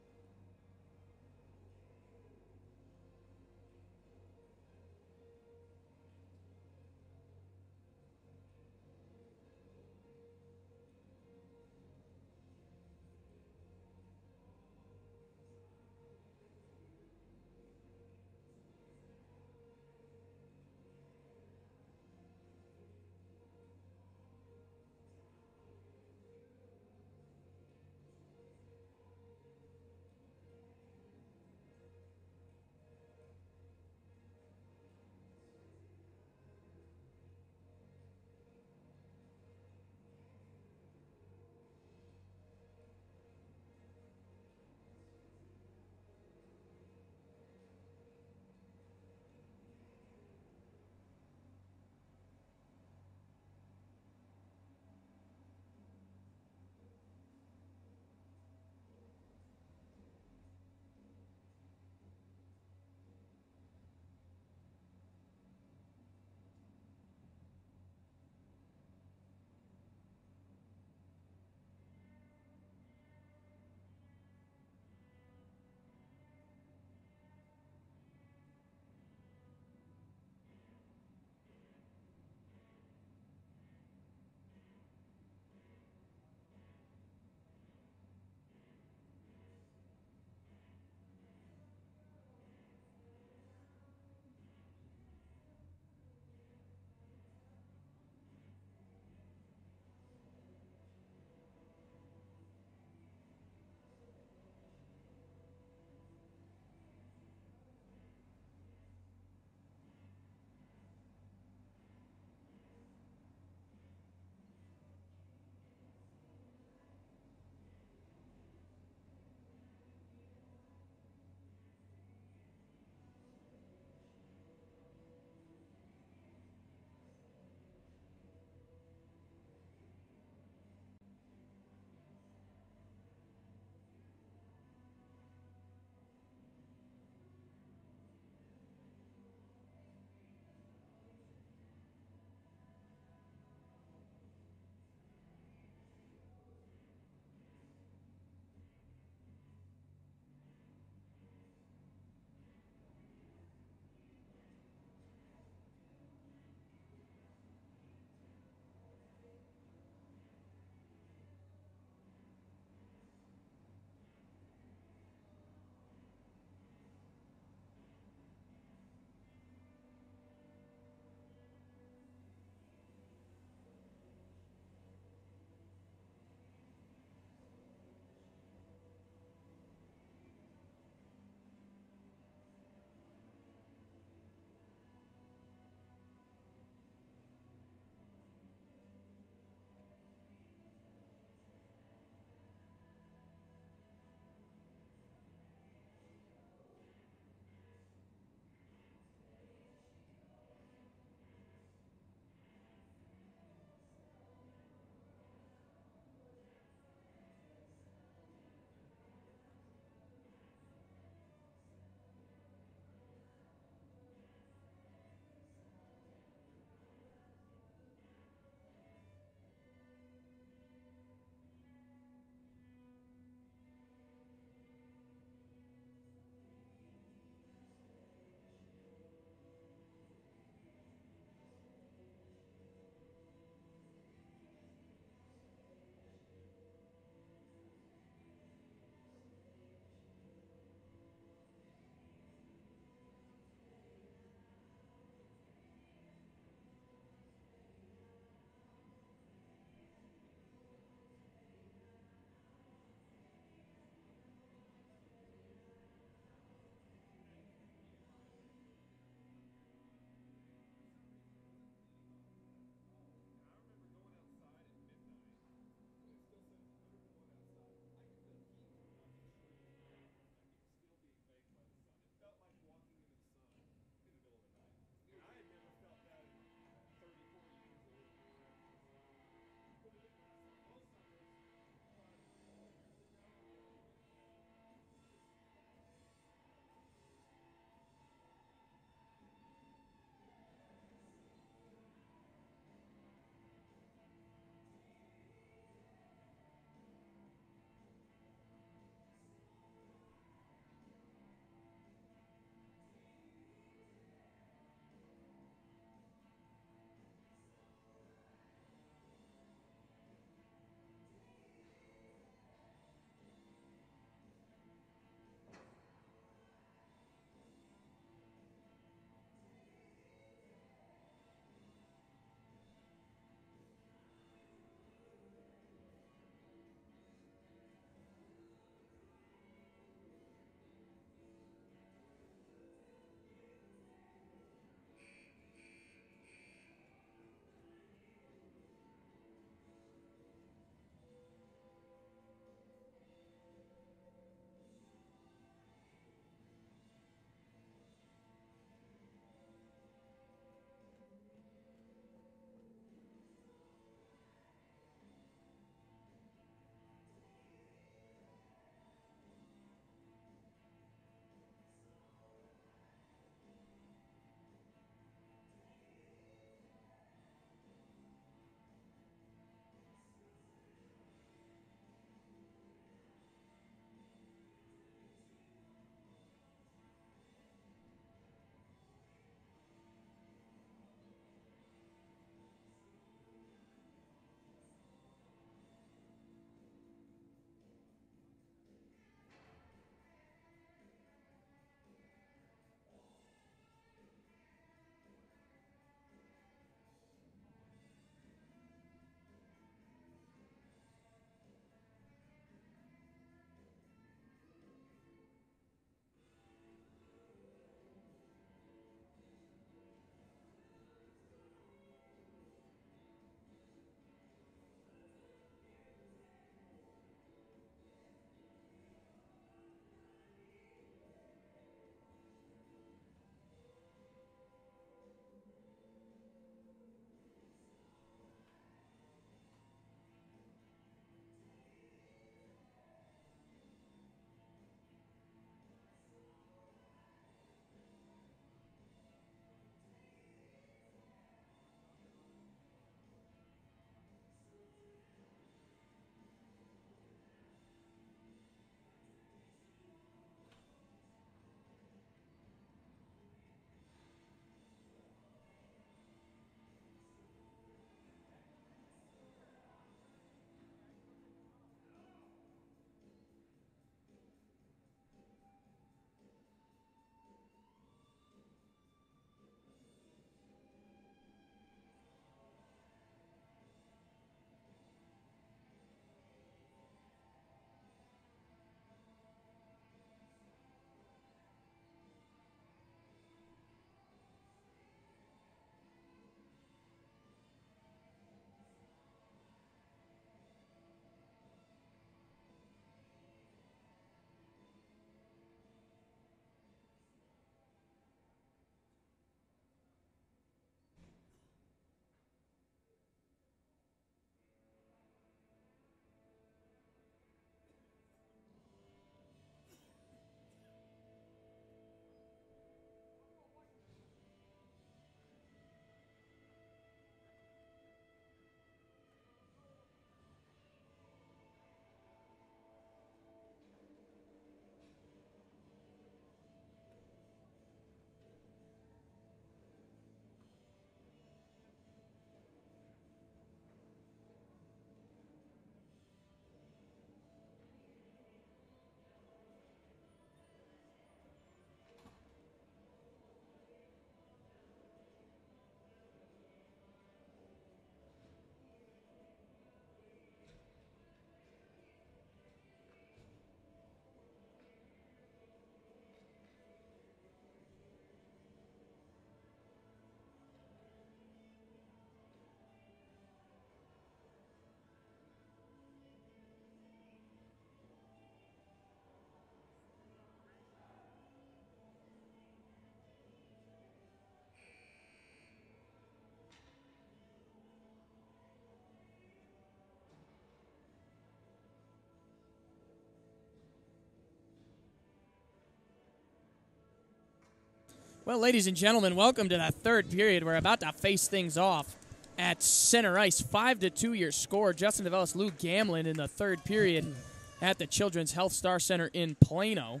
Well, ladies and gentlemen, welcome to that third period. We're about to face things off at center ice. 5-2 your score. Justin DeVellis, Lou Gamlin in the third period at the Children's Health Star Center in Plano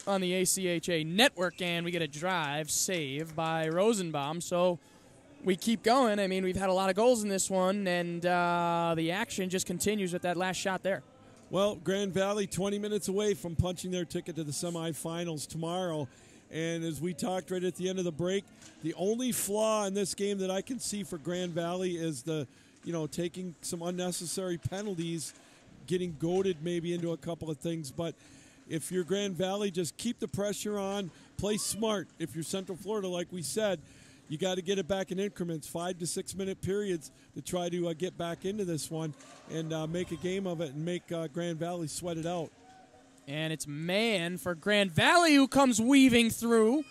on the ACHA network, and we get a drive save by Rosenbaum. So we keep going. I mean, we've had a lot of goals in this one, and the action just continues with that last shot there. Well, Grand Valley 20 minutes away from punching their ticket to the semifinals tomorrow. And as we talked right at the end of the break, the only flaw in this game that I can see for Grand Valley is taking some unnecessary penalties, getting goaded maybe into a couple of things. But if you're Grand Valley, just keep the pressure on, play smart. If you're Central Florida, like we said, you got to get it back in increments, 5 to 6 minute periods to try to get back into this one and make a game of it and make Grand Valley sweat it out. And it's Mann for Grand Valley who comes weaving through.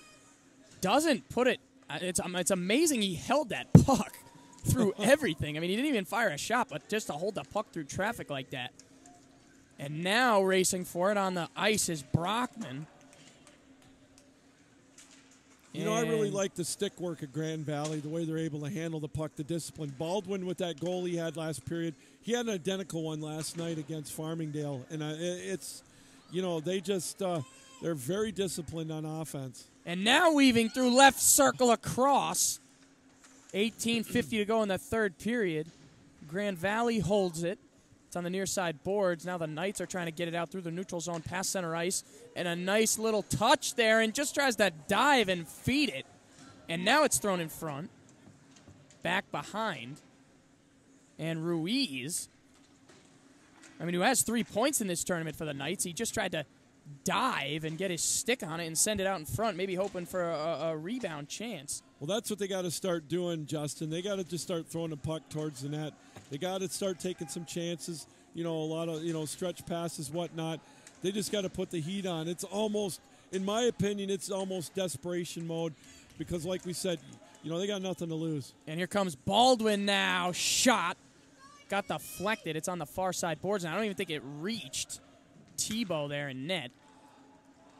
Doesn't put it. It's amazing he held that puck through everything. I mean, he didn't even fire a shot, but just to hold the puck through traffic like that. And now racing for it on the ice is Brockman. You know, I really like the stick work at Grand Valley, the way they're able to handle the puck, the discipline. Baldwin with that goal he had last period. He had an identical one last night against Farmingdale. And it's... they're very disciplined on offense. And now weaving through left circle across. 18:50 to go in the third period. Grand Valley holds it. It's on the near side boards. Now the Knights are trying to get it out through the neutral zone past center ice. And a nice little touch there and just tries to dive and feed it. And now it's thrown in front. Back behind. And Ruiz, who has 3 points in this tournament for the Knights, he just tried to dive and get his stick on it and send it out in front, maybe hoping for a rebound chance. Well, that's what they got to start doing, Justin. They got to just start throwing the puck towards the net. They got to start taking some chances, a lot of, stretch passes, whatnot. They just got to put the heat on. It's almost, in my opinion, it's almost desperation mode because, like we said, they got nothing to lose. And here comes Baldwin now. Shot. Got deflected. It's on the far side boards, and I don't even think it reached Tebow there in net.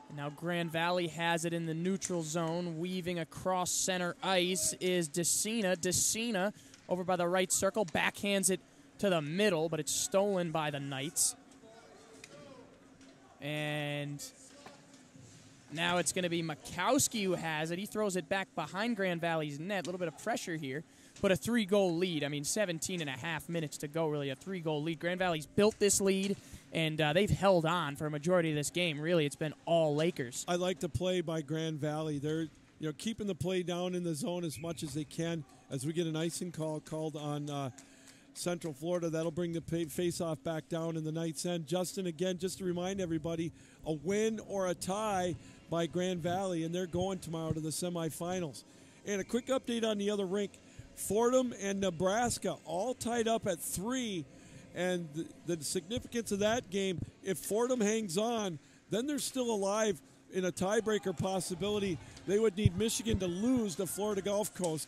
And now Grand Valley has it in the neutral zone. Weaving across center ice is DeCina. DeCina over by the right circle. Backhands it to the middle, but it's stolen by the Knights. And now it's going to be Makowski who has it. He throws it back behind Grand Valley's net. A little bit of pressure here. But a 3-goal lead. 17 and a half minutes to go, really. A 3-goal lead. Grand Valley's built this lead, and they've held on for a majority of this game. Really, it's been all Lakers. I like the play by Grand Valley. They're keeping the play down in the zone as much as they can. As we get an icing call called on Central Florida, that'll bring the face-off back down in the Knights' end. Justin, again, just to remind everybody, a win or a tie by Grand Valley, and they're going tomorrow to the semifinals. And a quick update on the other rink. Fordham and Nebraska all tied up at 3, and the significance of that game, if Fordham hangs on, then they're still alive in a tiebreaker possibility. They would need Michigan to lose to Florida Gulf Coast.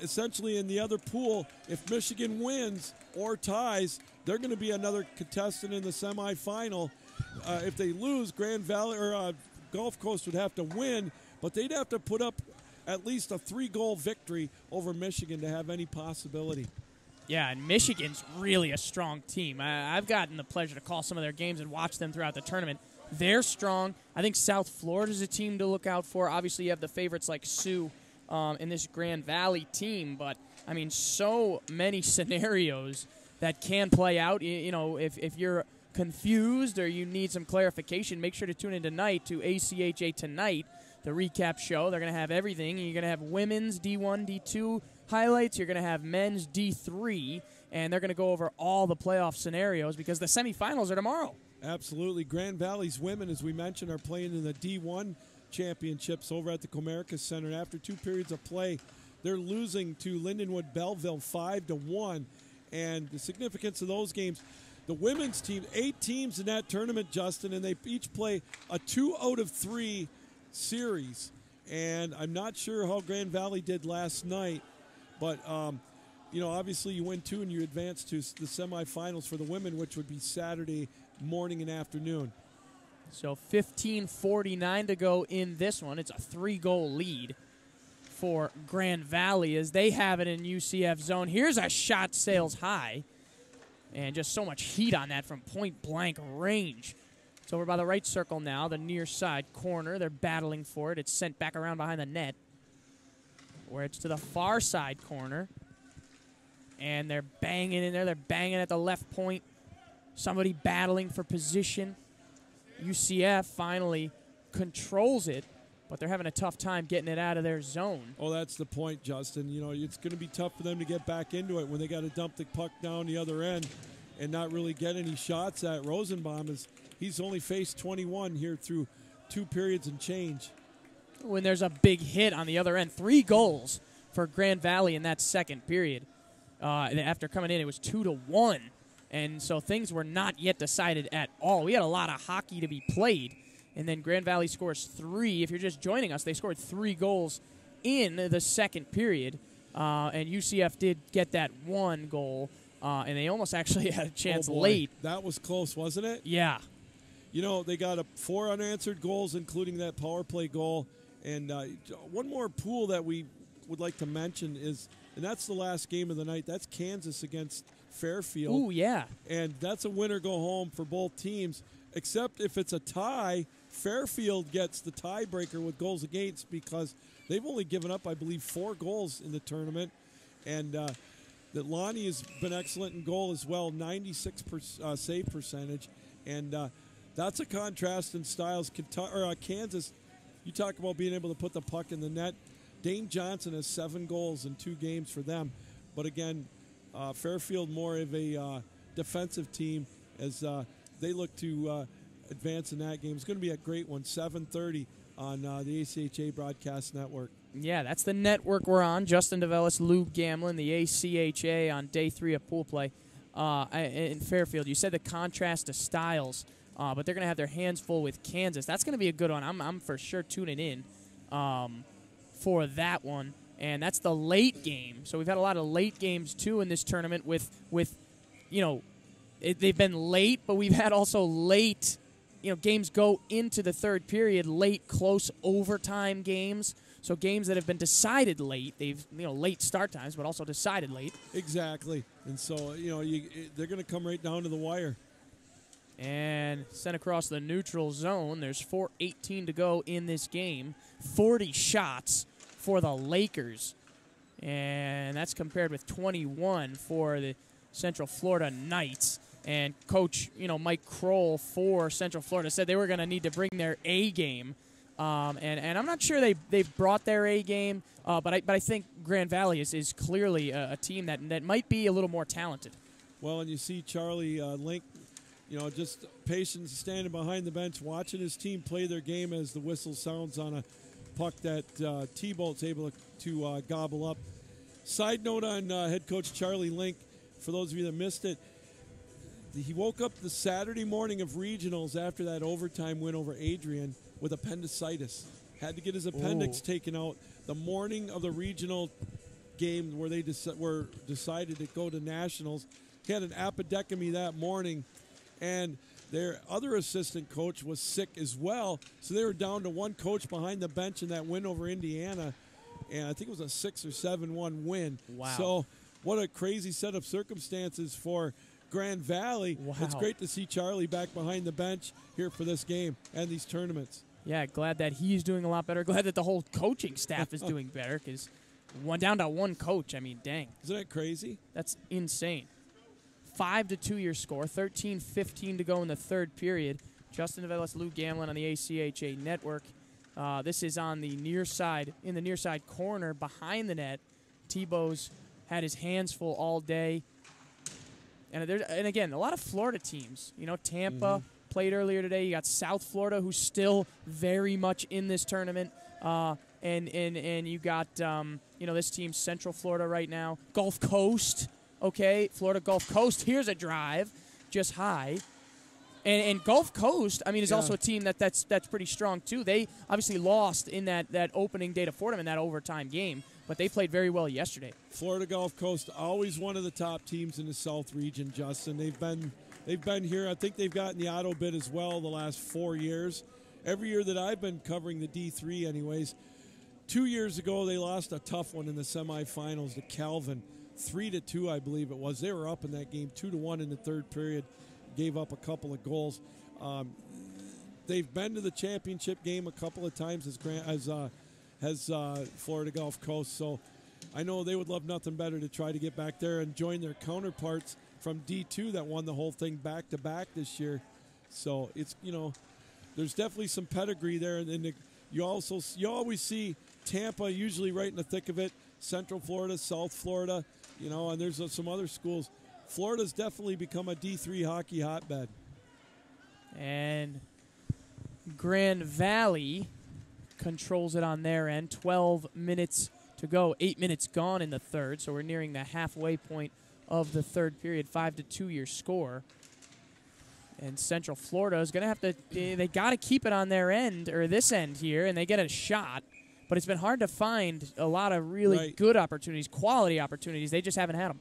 Essentially in the other pool, if Michigan wins or ties, they're going to be another contestant in the semifinal. If they lose, Grand Valley or Gulf Coast would have to win, but they'd have to put up at least a 3-goal victory over Michigan to have any possibility. Yeah, and Michigan's really a strong team. I've gotten the pleasure to call some of their games and watch them throughout the tournament. They're strong. I think South Florida's a team to look out for. Obviously, you have the favorites like Sioux in this Grand Valley team, but, so many scenarios that can play out. If you're confused or you need some clarification, make sure to tune in tonight to ACHA Tonight, the recap show. They're going to have everything. You're going to have women's D1, D2 highlights. You're going to have men's D3, and they're going to go over all the playoff scenarios because the semifinals are tomorrow. Absolutely. Grand Valley's women, as we mentioned, are playing in the D1 championships over at the Comerica Center. And after 2 periods of play, they're losing to Lindenwood Belleville 5-1. And the significance of those games, the women's team, 8 teams in that tournament, Justin, and they each play a 2 out of 3 series, and I'm not sure how Grand Valley did last night, but obviously you win 2 and you advance to the semifinals for the women, which would be Saturday morning and afternoon. So 15:49 to go in this one. It's a 3-goal lead for Grand Valley as they have it in UCF zone. Here's a shot sails high. And just so much heat on that from point-blank range. It's over by the right circle now, the near side corner. They're battling for it. It's sent back around behind the net, where it's to the far side corner. And they're banging in there. They're banging at the left point. Somebody battling for position. UCF finally controls it, but they're having a tough time getting it out of their zone. Oh, that's the point, Justin. You know, it's going to be tough for them to get back into it when they got to dump the puck down the other end and not really get any shots at Rosenbaum. He's only faced 21 here through 2 periods and change. When there's a big hit on the other end, 3 goals for Grand Valley in that second period. After coming in, it was 2-1, and so things were not yet decided at all. We had a lot of hockey to be played, and then Grand Valley scores 3. If you're just joining us, they scored 3 goals in the second period, and UCF did get that 1 goal, and they almost actually had a chance late. That was close, wasn't it? Yeah. You know, they got 4 unanswered goals, including that power play goal. And one more pool that we would like to mention is, and that's the last game of the night, that's Kansas against Fairfield. Ooh, yeah. And that's a winner-go-home for both teams, except if it's a tie, Fairfield gets the tiebreaker with goals against because they've only given up, I believe, 4 goals in the tournament. And that Lonnie has been excellent in goal as well, 96% save percentage. And that's a contrast in styles. Kansas, you talk about being able to put the puck in the net. Dane Johnson has 7 goals in 2 games for them. But again, Fairfield more of a defensive team as they look to advance in that game. It's going to be a great one, 7:30 on the ACHA Broadcast Network. Yeah, that's the network we're on. Justin DeVellis, Lou Gamlin, the ACHA on day 3 of pool play in Fairfield. You said the contrast to styles, but they're going to have their hands full with Kansas. That's going to be a good one. I'm for sure tuning in for that one. And that's the late game. So we've had a lot of late games, too, in this tournament with you know, they've been late, but we've had also late, games go into the third period, late, close overtime games. So games that have been decided late, they've, late start times, but also decided late. Exactly. And so, they're going to come right down to the wire. And sent across the neutral zone. There's 4:18 to go in this game. 40 shots for the Lakers. And that's compared with 21 for the Central Florida Knights. And Coach, Mike Kroll for Central Florida said they were going to need to bring their A game. And I'm not sure they've brought their A game, but I think Grand Valley is clearly a team that might be a little more talented. Well, and you see Charlie Link, just patient, standing behind the bench, watching his team play their game as the whistle sounds on a puck that T-Bolt's able to gobble up. Side note on head coach Charlie Link, for those of you that missed it, he woke up the Saturday morning of regionals after that overtime win over Adrian with appendicitis. Had to get his appendix taken out the morning of the regional game where they were decided to go to nationals. He had an appendectomy that morning, and their other assistant coach was sick as well, so they were down to one coach behind the bench in that win over Indiana, and I think it was a 6 or 7-1 win. Wow. So what a crazy set of circumstances for Grand Valley. Wow. It's great to see Charlie back behind the bench here for this game and these tournaments. Yeah, glad that he's doing a lot better. Glad that the whole coaching staff is doing better because down to one coach, I mean, dang. Isn't that crazy? That's insane. 5-2 your score, 13:15 to go in the third period. Justin DeVellis, Lou Gamlin on the ACHA network. This is on the near side, in the near side corner behind the net. Tebow's had his hands full all day. And again, a lot of Florida teams. Tampa played earlier today. You got South Florida, who's still very much in this tournament. And you got, this team, Central Florida right now. Gulf Coast. Okay, Florida Gulf Coast. Here's a drive, just high, and Gulf Coast. I mean, is also a team that's pretty strong too. They obviously lost in that opening day to Fordham in that overtime game, but they played very well yesterday. Florida Gulf Coast, always one of the top teams in the South region, Justin. They've been here. I think they've gotten the auto bid as well the last 4 years. Every year that I've been covering the D3 anyways. 2 years ago, they lost a tough one in the semifinals to Calvin, 3-2, I believe it was. They were up in that game 2-1 in the third period, gave up a couple of goals. They've been to the championship game a couple of times as Florida Gulf Coast, so I know they would love nothing better to try to get back there and join their counterparts from D2 that won the whole thing back-to-back this year. So it's, there's definitely some pedigree there, and you always see Tampa usually right in the thick of it, Central Florida, South Florida, and there's some other schools. Florida's definitely become a D3 hockey hotbed. And Grand Valley controls it on their end. 12 minutes to go. 8 minutes gone in the third, so we're nearing the halfway point of the third period. 5-2 your score. And Central Florida is going to have to, they got to keep it on their end, or this end here, and they get a shot. But it's been hard to find a lot of really good opportunities, quality opportunities. They just haven't had them.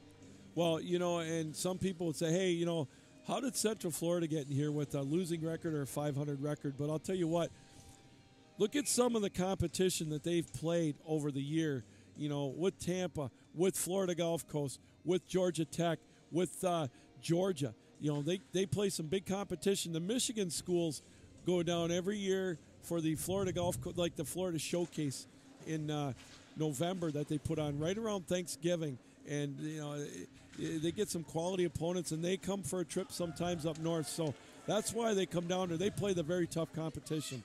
Well, and some people would say, hey, how did Central Florida get in here with a losing record or a 500 record? But I'll tell you what, look at some of the competition that they've played over the year, with Tampa, with Florida Gulf Coast, with Georgia Tech, with Georgia. They play some big competition. The Michigan schools go down every year for the Florida Gulf Coast, like the Florida Showcase in November that they put on right around Thanksgiving. And, they get some quality opponents, and they come for a trip sometimes up north. So that's why they come down there. They play the very tough competition.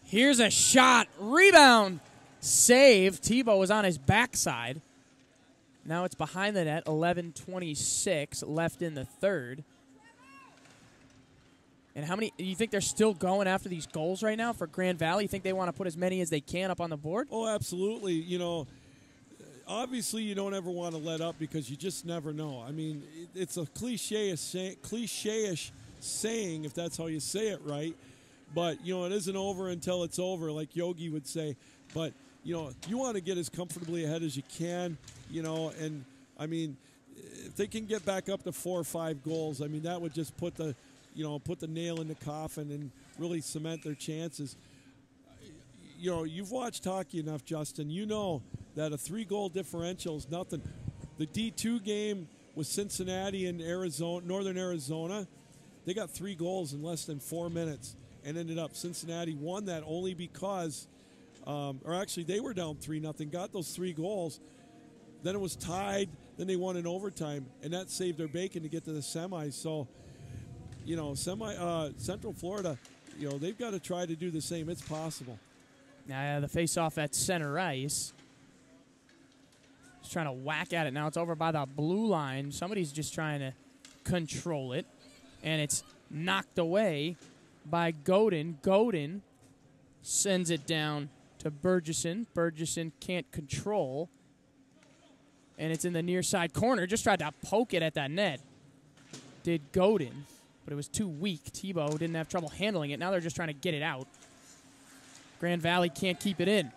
Here's a shot. Rebound. Save. Tebow was on his backside. Now it's behind the net. 11:26 left in the third. And how many – you think they're still going after these goals right now for Grand Valley? You think they want to put as many as they can up on the board? Oh, absolutely. Obviously, you don't ever want to let up because you just never know. I mean, it's a cliche-ish saying, if that's how you say it right. But, it isn't over until it's over, like Yogi would say. But, you want to get as comfortably ahead as you can, and, I mean, if they can get back up to 4 or 5 goals, I mean, that would just put the nail in the coffin and really cement their chances. You've watched hockey enough, Justin. You know that a 3-goal differential is nothing. The D2 game with Cincinnati and Northern Arizona, they got 3 goals in less than 4 minutes and ended up Cincinnati won that only because, they were down 3-0, got those 3 goals. Then it was tied. Then they won in overtime, and that saved their bacon to get to the semis. So, Central Florida, they've got to try to do the same. It's possible. Now the face-off at center ice. Just trying to whack at it. Now it's over by the blue line. Somebody's just trying to control it. And it's knocked away by Godin. Godin sends it down to Burgesson. Burgesson can't control. And it's in the near side corner. Just tried to poke it at that net. Did Godin. But it was too weak. Tebow didn't have trouble handling it. Now they're just trying to get it out. Grand Valley can't keep it in,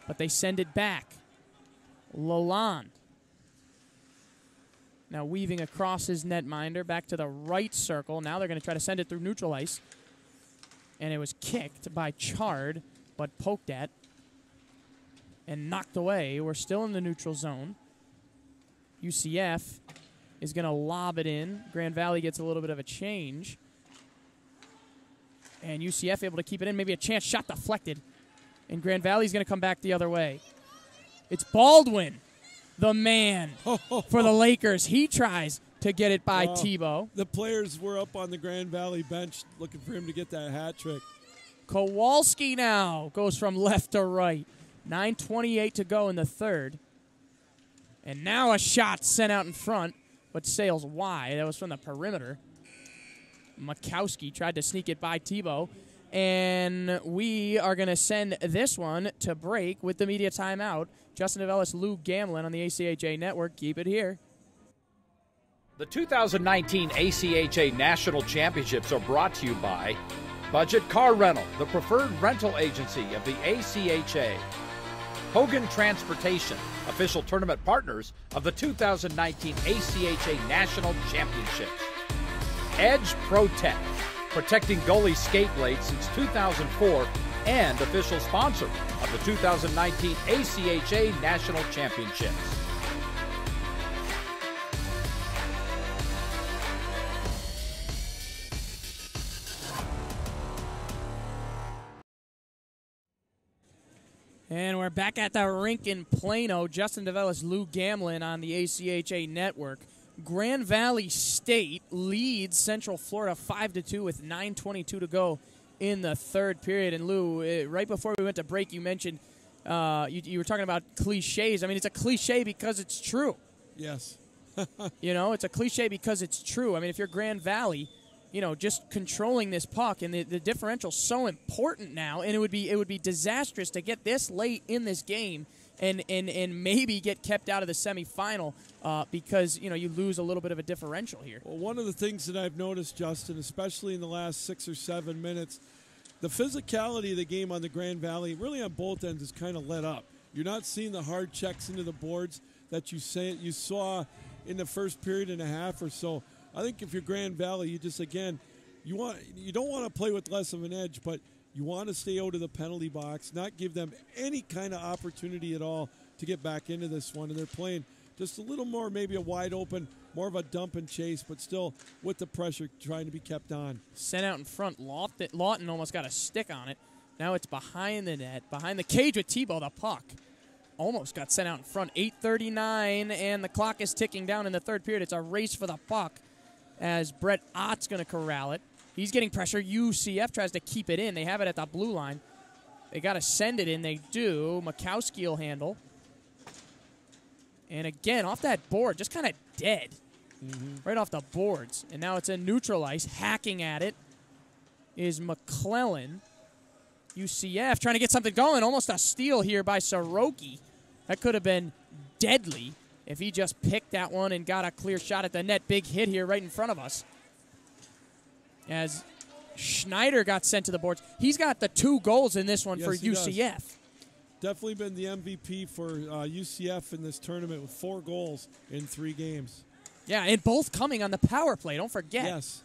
but they send it back. Lalonde. Now weaving across his netminder back to the right circle. Now they're going to try to send it through neutral ice. And it was kicked by Chard, but poked at and knocked away. We're still in the neutral zone. UCF is going to lob it in. Grand Valley gets a little bit of a change. And UCF able to keep it in. Maybe a chance shot deflected. And Grand Valley's going to come back the other way. It's Baldwin, the man for the Lakers. He tries to get it by Tebow. The players were up on the Grand Valley bench looking for him to get that hat trick. Kowalski now goes from left to right. 9:28 to go in the third. And now a shot sent out in front, but sails wide. That was from the perimeter. Makowski tried to sneak it by Tebow. And we are going to send this one to break with the media timeout. Justin Novellis, Lou Gamlin on the ACHA Network. Keep it here. The 2019 ACHA National Championships are brought to you by Budget Car Rental, the preferred rental agency of the ACHA. Hogan Transportation, official tournament partners of the 2019 ACHA National Championships. Edge Protect, protecting goalie skate blades since 2004, and official sponsor of the 2019 ACHA National Championships. And we're back at the rink in Plano. Justin DeVellis, Lou Gamlin on the ACHA Network. Grand Valley State leads Central Florida 5-2 with 9:22 to go in the third period. And Lou, right before we went to break, you mentioned you were talking about cliches. I mean, it's a cliche because it's true. Yes. It's a cliche because it's true. I mean, if you're Grand Valley, just controlling this puck, and the differential's so important now, and it would be disastrous to get this late in this game and maybe get kept out of the semifinal because you lose a little bit of a differential here. Well, one of the things that I've noticed, Justin, especially in the last 6 or 7 minutes, the physicality of the game on the Grand Valley, really on both ends, is kind of let up. You're not seeing the hard checks into the boards that you saw in the first period and a half or so. I think if you're Grand Valley, you just, again, you don't want to play with less of an edge, but you want to stay out of the penalty box, not give them any kind of opportunity at all to get back into this one. And they're playing just a little more, maybe a wide open, more of a dump and chase, but still with the pressure trying to be kept on. Sent out in front. Lawton almost got a stick on it. Now it's behind the net, behind the cage with Tebow. The puck almost got sent out in front. 8:39, and the clock is ticking down in the third period. It's a race for the puck as Brett Ott's going to corral it. He's getting pressure. UCF tries to keep it in. They have it at the blue line. They got to send it in. They do. Makowski will handle. And again, off that board, just kind of dead. Right off the boards. And now it's in neutral ice. Hacking at it is McClellan. UCF trying to get something going. Almost a steal here by Soroki. That could have been deadly if he just picked that one and got a clear shot at the net. Big hit here right in front of us. As Schneider got sent to the boards. He's got the 2 goals in this one for UCF. Does. Definitely been the MVP for UCF in this tournament with 4 goals in 3 games. Yeah, and both coming on the power play. Don't forget. Yes.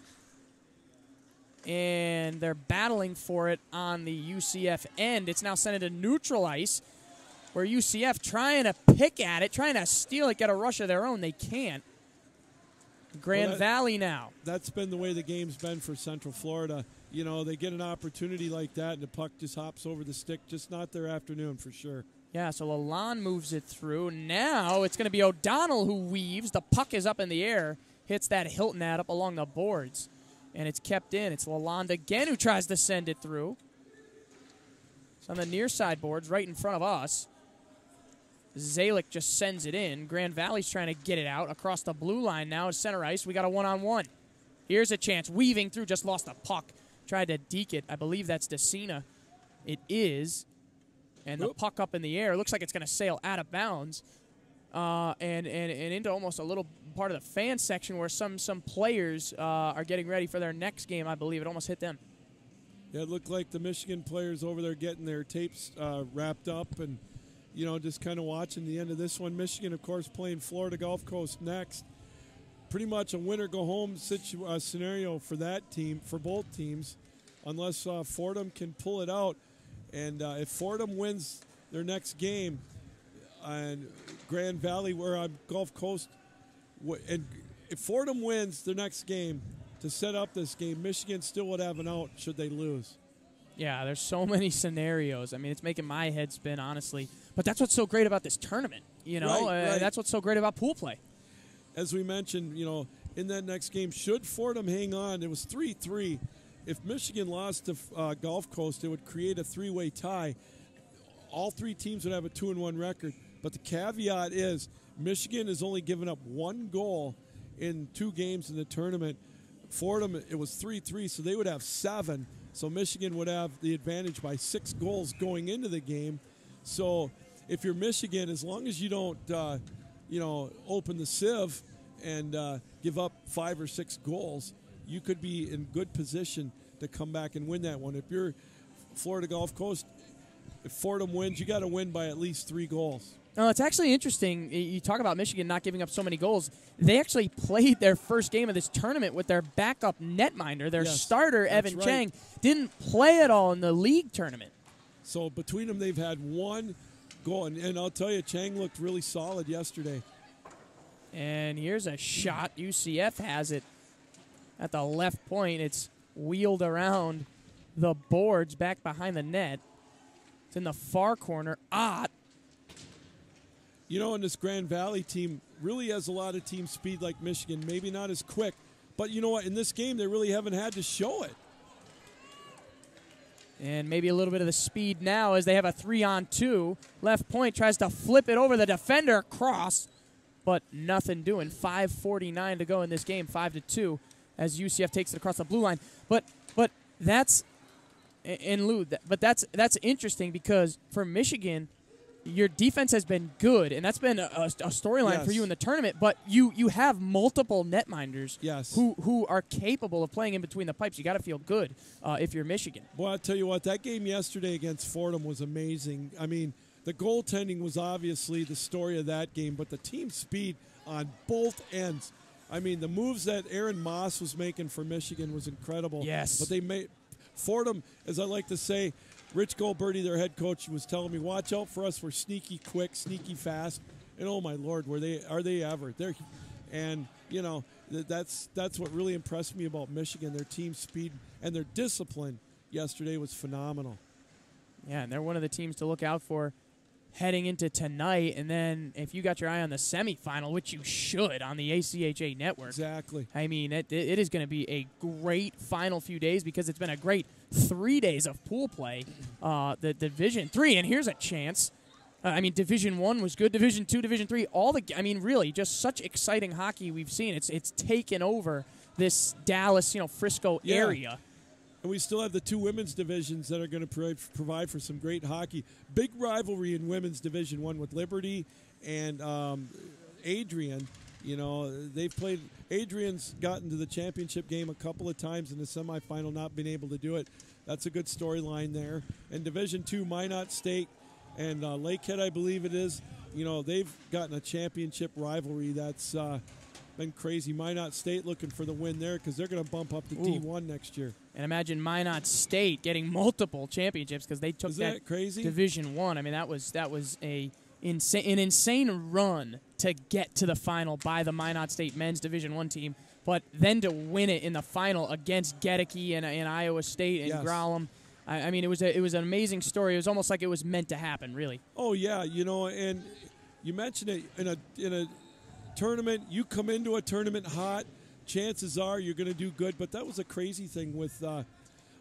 And they're battling for it on the UCF end. It's now sent into neutral ice, where UCF trying to pick at it, trying to steal it, get a rush of their own. They can't. Grand Valley now. That's been the way the game's been for Central Florida. They get an opportunity like that, and the puck just hops over the stick. Just not their afternoon for sure. Yeah, so Lalonde moves it through. Now it's going to be O'Donnell who weaves. The puck is up in the air, hits that Hilton ad up along the boards, and it's kept in. It's Lalonde again who tries to send it through. It's on the near side boards right in front of us. Zalick just sends it in. Grand Valley's trying to get it out across the blue line now. It's center ice. We got a one-on-one. Here's a chance. Weaving through, just lost the puck. Tried to deke it. I believe that's Decina. It is. And the puck up in the air. Looks like it's going to sail out of bounds. And into almost a little part of the fan section where some players are getting ready for their next game, I believe. It almost hit them. Yeah, it looked like the Michigan players over there getting their tapes wrapped up and, just kind of watching the end of this one. Michigan, of course, playing Florida Gulf Coast next. Pretty much a winner-go-home scenario for that team, for both teams, unless Fordham can pull it out. And if Fordham wins their next game, and Grand Valley, where on Gulf Coast, and if Fordham wins their next game to set up this game, Michigan still would have an out should they lose. Yeah, there's so many scenarios. I mean, it's making my head spin, honestly. But that's what's so great about this tournament, Right. That's what's so great about pool play. As we mentioned, in that next game, should Fordham hang on, it was 3-3. If Michigan lost to Gulf Coast, it would create a 3-way tie. All 3 teams would have a 2-1 record. But the caveat is Michigan has only given up 1 goal in 2 games in the tournament. Fordham, it was 3-3, so they would have 7. So Michigan would have the advantage by 6 goals going into the game. So if you're Michigan, as long as you don't, open the sieve and give up 5 or 6 goals, you could be in good position to come back and win that one. If you're Florida Gulf Coast, if Fordham wins, you got to win by at least 3 goals. No, it's actually interesting. You talk about Michigan not giving up so many goals. They actually played their first game of this tournament with their backup netminder. Their starter, Evan Chang, didn't play at all in the league tournament. So between them, they've had one goal. And I'll tell you, Chang looked really solid yesterday. And here's a shot. UCF has it at the left point. It's wheeled around the boards back behind the net. It's in the far corner. You know, and this Grand Valley team really has a lot of team speed like Michigan. Maybe not as quick. But you know what? In this game, they really haven't had to show it. And maybe a little bit of the speed now as they have a 3-on-2. Left point tries to flip it over the defender across, but nothing doing. 5:49 to go in this game, 5-2, as UCF takes it across the blue line. But that's in Lou. But that's interesting because for Michigan, your defense has been good, and that's been a storyline for you in the tournament. But you have multiple netminders who are capable of playing in between the pipes. You got to feel good if you're Michigan. Boy, I'll tell you what, that game yesterday against Fordham was amazing. I mean, the goaltending was obviously the story of that game, but the team speed on both ends. I mean, the moves that Aaron Moss was making for Michigan was incredible. Yes. But they made Fordham, as I like to say, Rich Goldberdy, their head coach, was telling me, watch out for us. We're sneaky quick, sneaky fast. And, oh, my Lord, are they ever. And, you know, that's what really impressed me about Michigan. Their team speed and their discipline yesterday was phenomenal. Yeah, and they're one of the teams to look out for heading into tonight. And then if you got your eye on the semifinal, which you should on the ACHA network. Exactly. I mean, it is going to be a great final few days because it's been a great 3 days of pool play, the Division III. And here's a chance. Division I was good. Division II, Division III, really, just such exciting hockey we've seen. It's taken over this Dallas, Frisco area. And we still have the two women's divisions that are going to provide for some great hockey. Big rivalry in women's Division I with Liberty and Adrian. You know, they've played. Adrian's gotten to the championship game a couple of times in the semifinal, not been able to do it. That's a good storyline there. And Division II, Minot State and Lakehead, I believe it is. You know, they've gotten a championship rivalry that's been crazy. Minot State looking for the win there because they're going to bump up to D1 next year. And imagine Minot State getting multiple championships because they took that crazy? Division I. I mean, that was an insane run to get to the final by the Minot State men's Division I team, but then to win it in the final against Gedeke and Iowa State and Growlem. I mean, it was an amazing story. It was almost like it was meant to happen, really. Oh yeah, and you mentioned it in a tournament. You come into a tournament hot, chances are you're going to do good. But that was a crazy thing with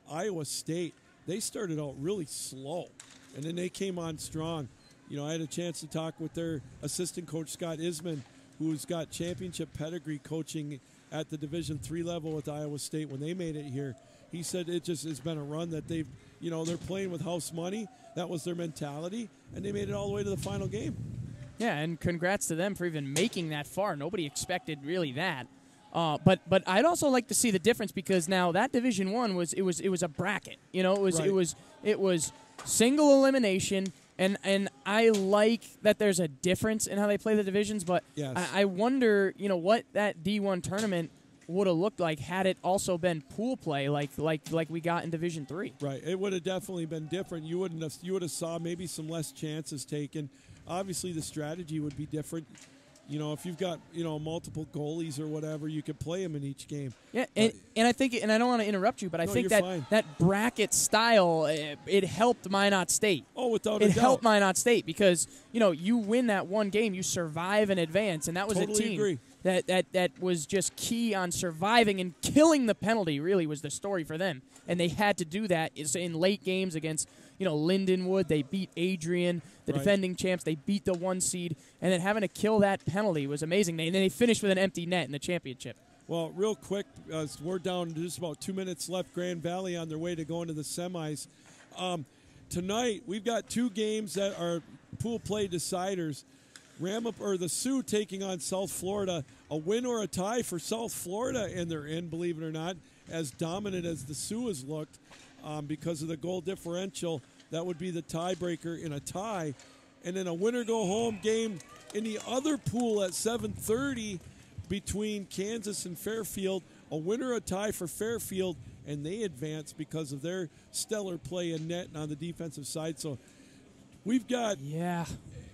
Iowa State. They started out really slow, and then they came on strong. You know, I had a chance to talk with their assistant coach, Scott Isman, who's got championship pedigree coaching at the Division III level with Iowa State when they made it here. He said it just has been a run that they're playing with house money. That was their mentality, and they made it all the way to the final game. Yeah, and congrats to them for even making that far. Nobody expected really that. But I'd also like to see the difference because now that Division I was a bracket. You know, it was single elimination, and I like that there's a difference in how they play the divisions. But I wonder, what that D1 tournament would have looked like had it also been pool play like we got in Division III. Right, it would have definitely been different. You would have saw maybe some less chances taken. Obviously, the strategy would be different. You know, if you've got, multiple goalies or whatever, you could play them in each game. Yeah, and I think, and I don't want to interrupt you, but I think that bracket style, it helped Minot State. Oh, without a doubt. It helped Minot State because, you win that one game, you survive and advance, and that was totally a team agree. that was just key on surviving and killing the penalty, really, was the story for them. And they had to do that in late games against, Lindenwood. They beat Adrian, the defending champs. They beat the 1 seed. And then having to kill that penalty was amazing. And then they finished with an empty net in the championship. Well, real quick, we're down to just about 2 minutes left. Grand Valley on their way to going to the semis. Tonight, we've got 2 games that are pool play deciders. The Sioux taking on South Florida. A win or a tie for South Florida, and they're in, believe it or not, as dominant as the Sioux has looked because of the goal differential. That would be the tiebreaker in a tie. And then a winner-go-home game in the other pool at 7:30 between Kansas and Fairfield. A winner, a tie for Fairfield, and they advance because of their stellar play in net and on the defensive side. So we've got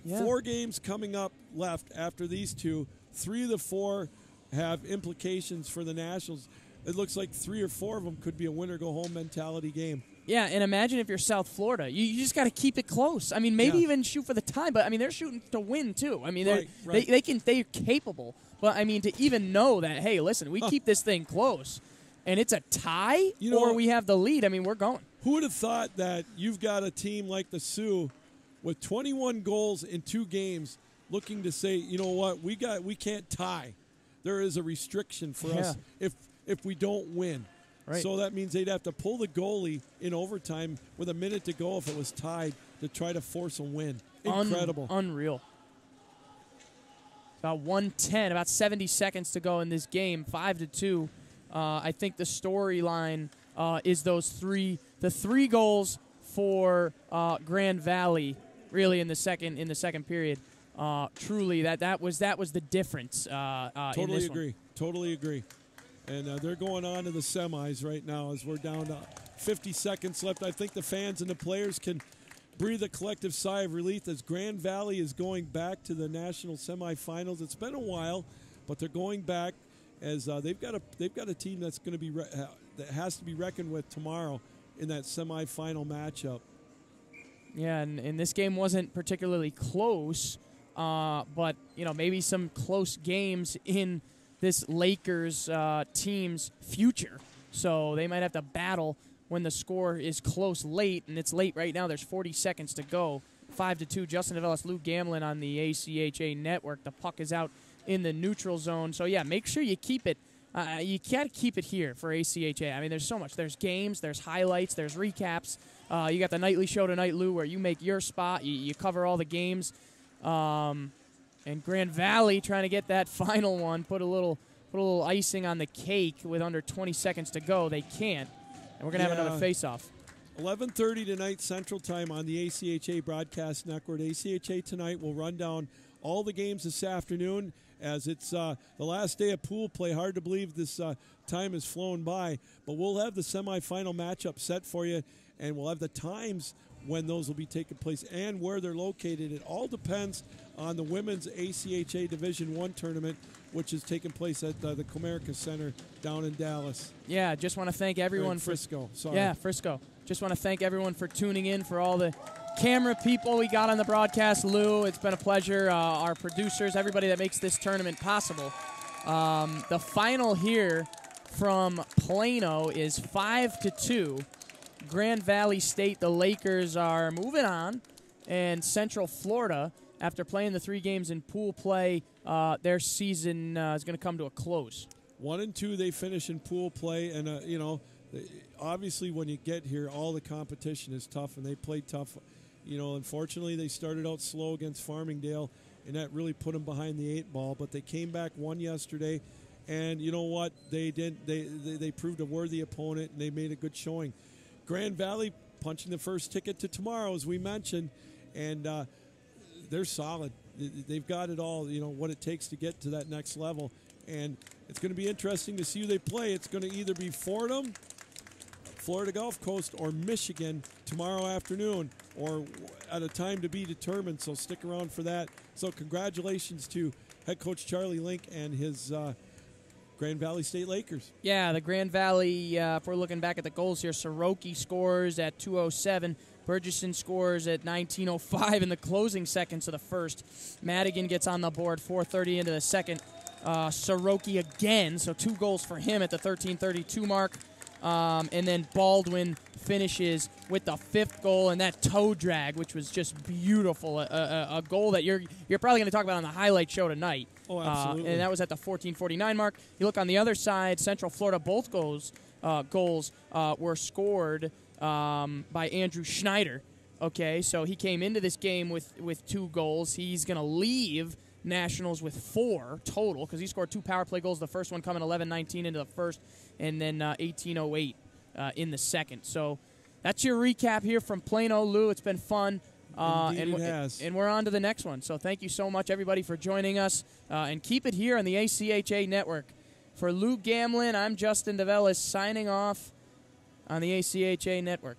4 games coming up left after these two. 3 of the 4 have implications for the Nationals. It looks like 3 or 4 of them could be a winner-go-home mentality game. Yeah, and imagine if you're South Florida. You just got to keep it close. I mean, maybe even shoot for the tie, but, I mean, they're shooting to win, too. I mean, they're capable. But, I mean, to even know that, hey, listen, we keep this thing close, and it's a tie or we have the lead, I mean, we're going. Who would have thought that you've got a team like the Sioux with 21 goals in 2 games looking to say, you know what, we can't tie. There is a restriction for us if we don't win. Right. So that means they'd have to pull the goalie in overtime with a minute to go if it was tied to try to force a win. Incredible. Unreal. About 1:10, about 70 seconds to go in this game, 5-2. I think the storyline is the 3 goals for Grand Valley, really in the second period. Truly, that was the difference. In this one. Totally agree. And they're going on to the semis right now as we're down to 50 seconds left. I think the fans and the players can breathe a collective sigh of relief as Grand Valley is going back to the national semifinals. It's been a while, but they're going back as they've got a team that's going to be that has to be reckoned with tomorrow in that semifinal matchup. Yeah, and this game wasn't particularly close, but maybe some close games in this Lakers team's future. So they might have to battle when the score is close late, and it's late right now. There's 40 seconds to go. 5-2, Justin Avellis, Lou Gamlin on the ACHA network. The puck is out in the neutral zone. So, yeah, make sure you keep it. You got to keep it here for ACHA. I mean, there's so much. There's games, there's highlights, there's recaps. You got the nightly show tonight, Lou, where you make your spot. You cover all the games. And Grand Valley trying to get that final one, put a little icing on the cake with under 20 seconds to go. They can't. And we're going to have another face-off. 11:30 tonight Central Time on the ACHA Broadcast Network. ACHA tonight will run down all the games this afternoon as it's the last day of pool play. Hard to believe this time has flown by. But we'll have the semifinal matchup set for you, and we'll have the times when those will be taking place and where they're located. It all depends on the women's ACHA Division I tournament, which is taking place at the Comerica Center down in Dallas. Yeah, just want to thank everyone for Frisco. Sorry. Yeah, Frisco. Just want to thank everyone for tuning in, for all the camera people we got on the broadcast. Lou, it's been a pleasure. Our producers, everybody that makes this tournament possible. The final here from Plano is 5-2. Grand Valley State, the Lakers are moving on, and Central Florida, after playing the 3 games in pool play, their season is going to come to a close. 1-2, they finish in pool play, and obviously when you get here, all the competition is tough, and they played tough. Unfortunately, they started out slow against Farmingdale, and that really put them behind the 8 ball. But they came back, won yesterday, and you know what? They proved a worthy opponent, and they made a good showing. Grand Valley punching the first ticket to tomorrow, as we mentioned, and they're solid. They've got it all, what it takes to get to that next level. And it's going to be interesting to see who they play. It's going to either be Fordham, Florida Gulf Coast, or Michigan tomorrow afternoon, or at a time to be determined. So stick around for that. So congratulations to head coach Charlie Link and his Grand Valley State Lakers. Yeah, the Grand Valley, if we're looking back at the goals here, Soroki scores at 2:07. Burgesson scores at 19:05 in the closing seconds of the first. Madigan gets on the board 4:30 into the second. Soroki again, so 2 goals for him at the 13:32 mark. And then Baldwin finishes with the 5th goal and that toe drag, which was just beautiful. A goal that you're probably going to talk about on the highlight show tonight. Oh, absolutely. And that was at the 14:49 mark. You look on the other side, Central Florida, both goals were scored by Andrew Schneider. Okay, so he came into this game with 2 goals. He's going to leave Nationals with 4 total because he scored 2 power play goals. The first one coming 11-19 into the first, and then 18:08 in the second. So that's your recap here from Plano. Lou, it's been fun. Indeed it has. And we're on to the next one. So thank you so much, everybody, for joining us. And keep it here on the ACHA Network. For Lou Gamlin, I'm Justin DeVellis signing off on the ACHA Network.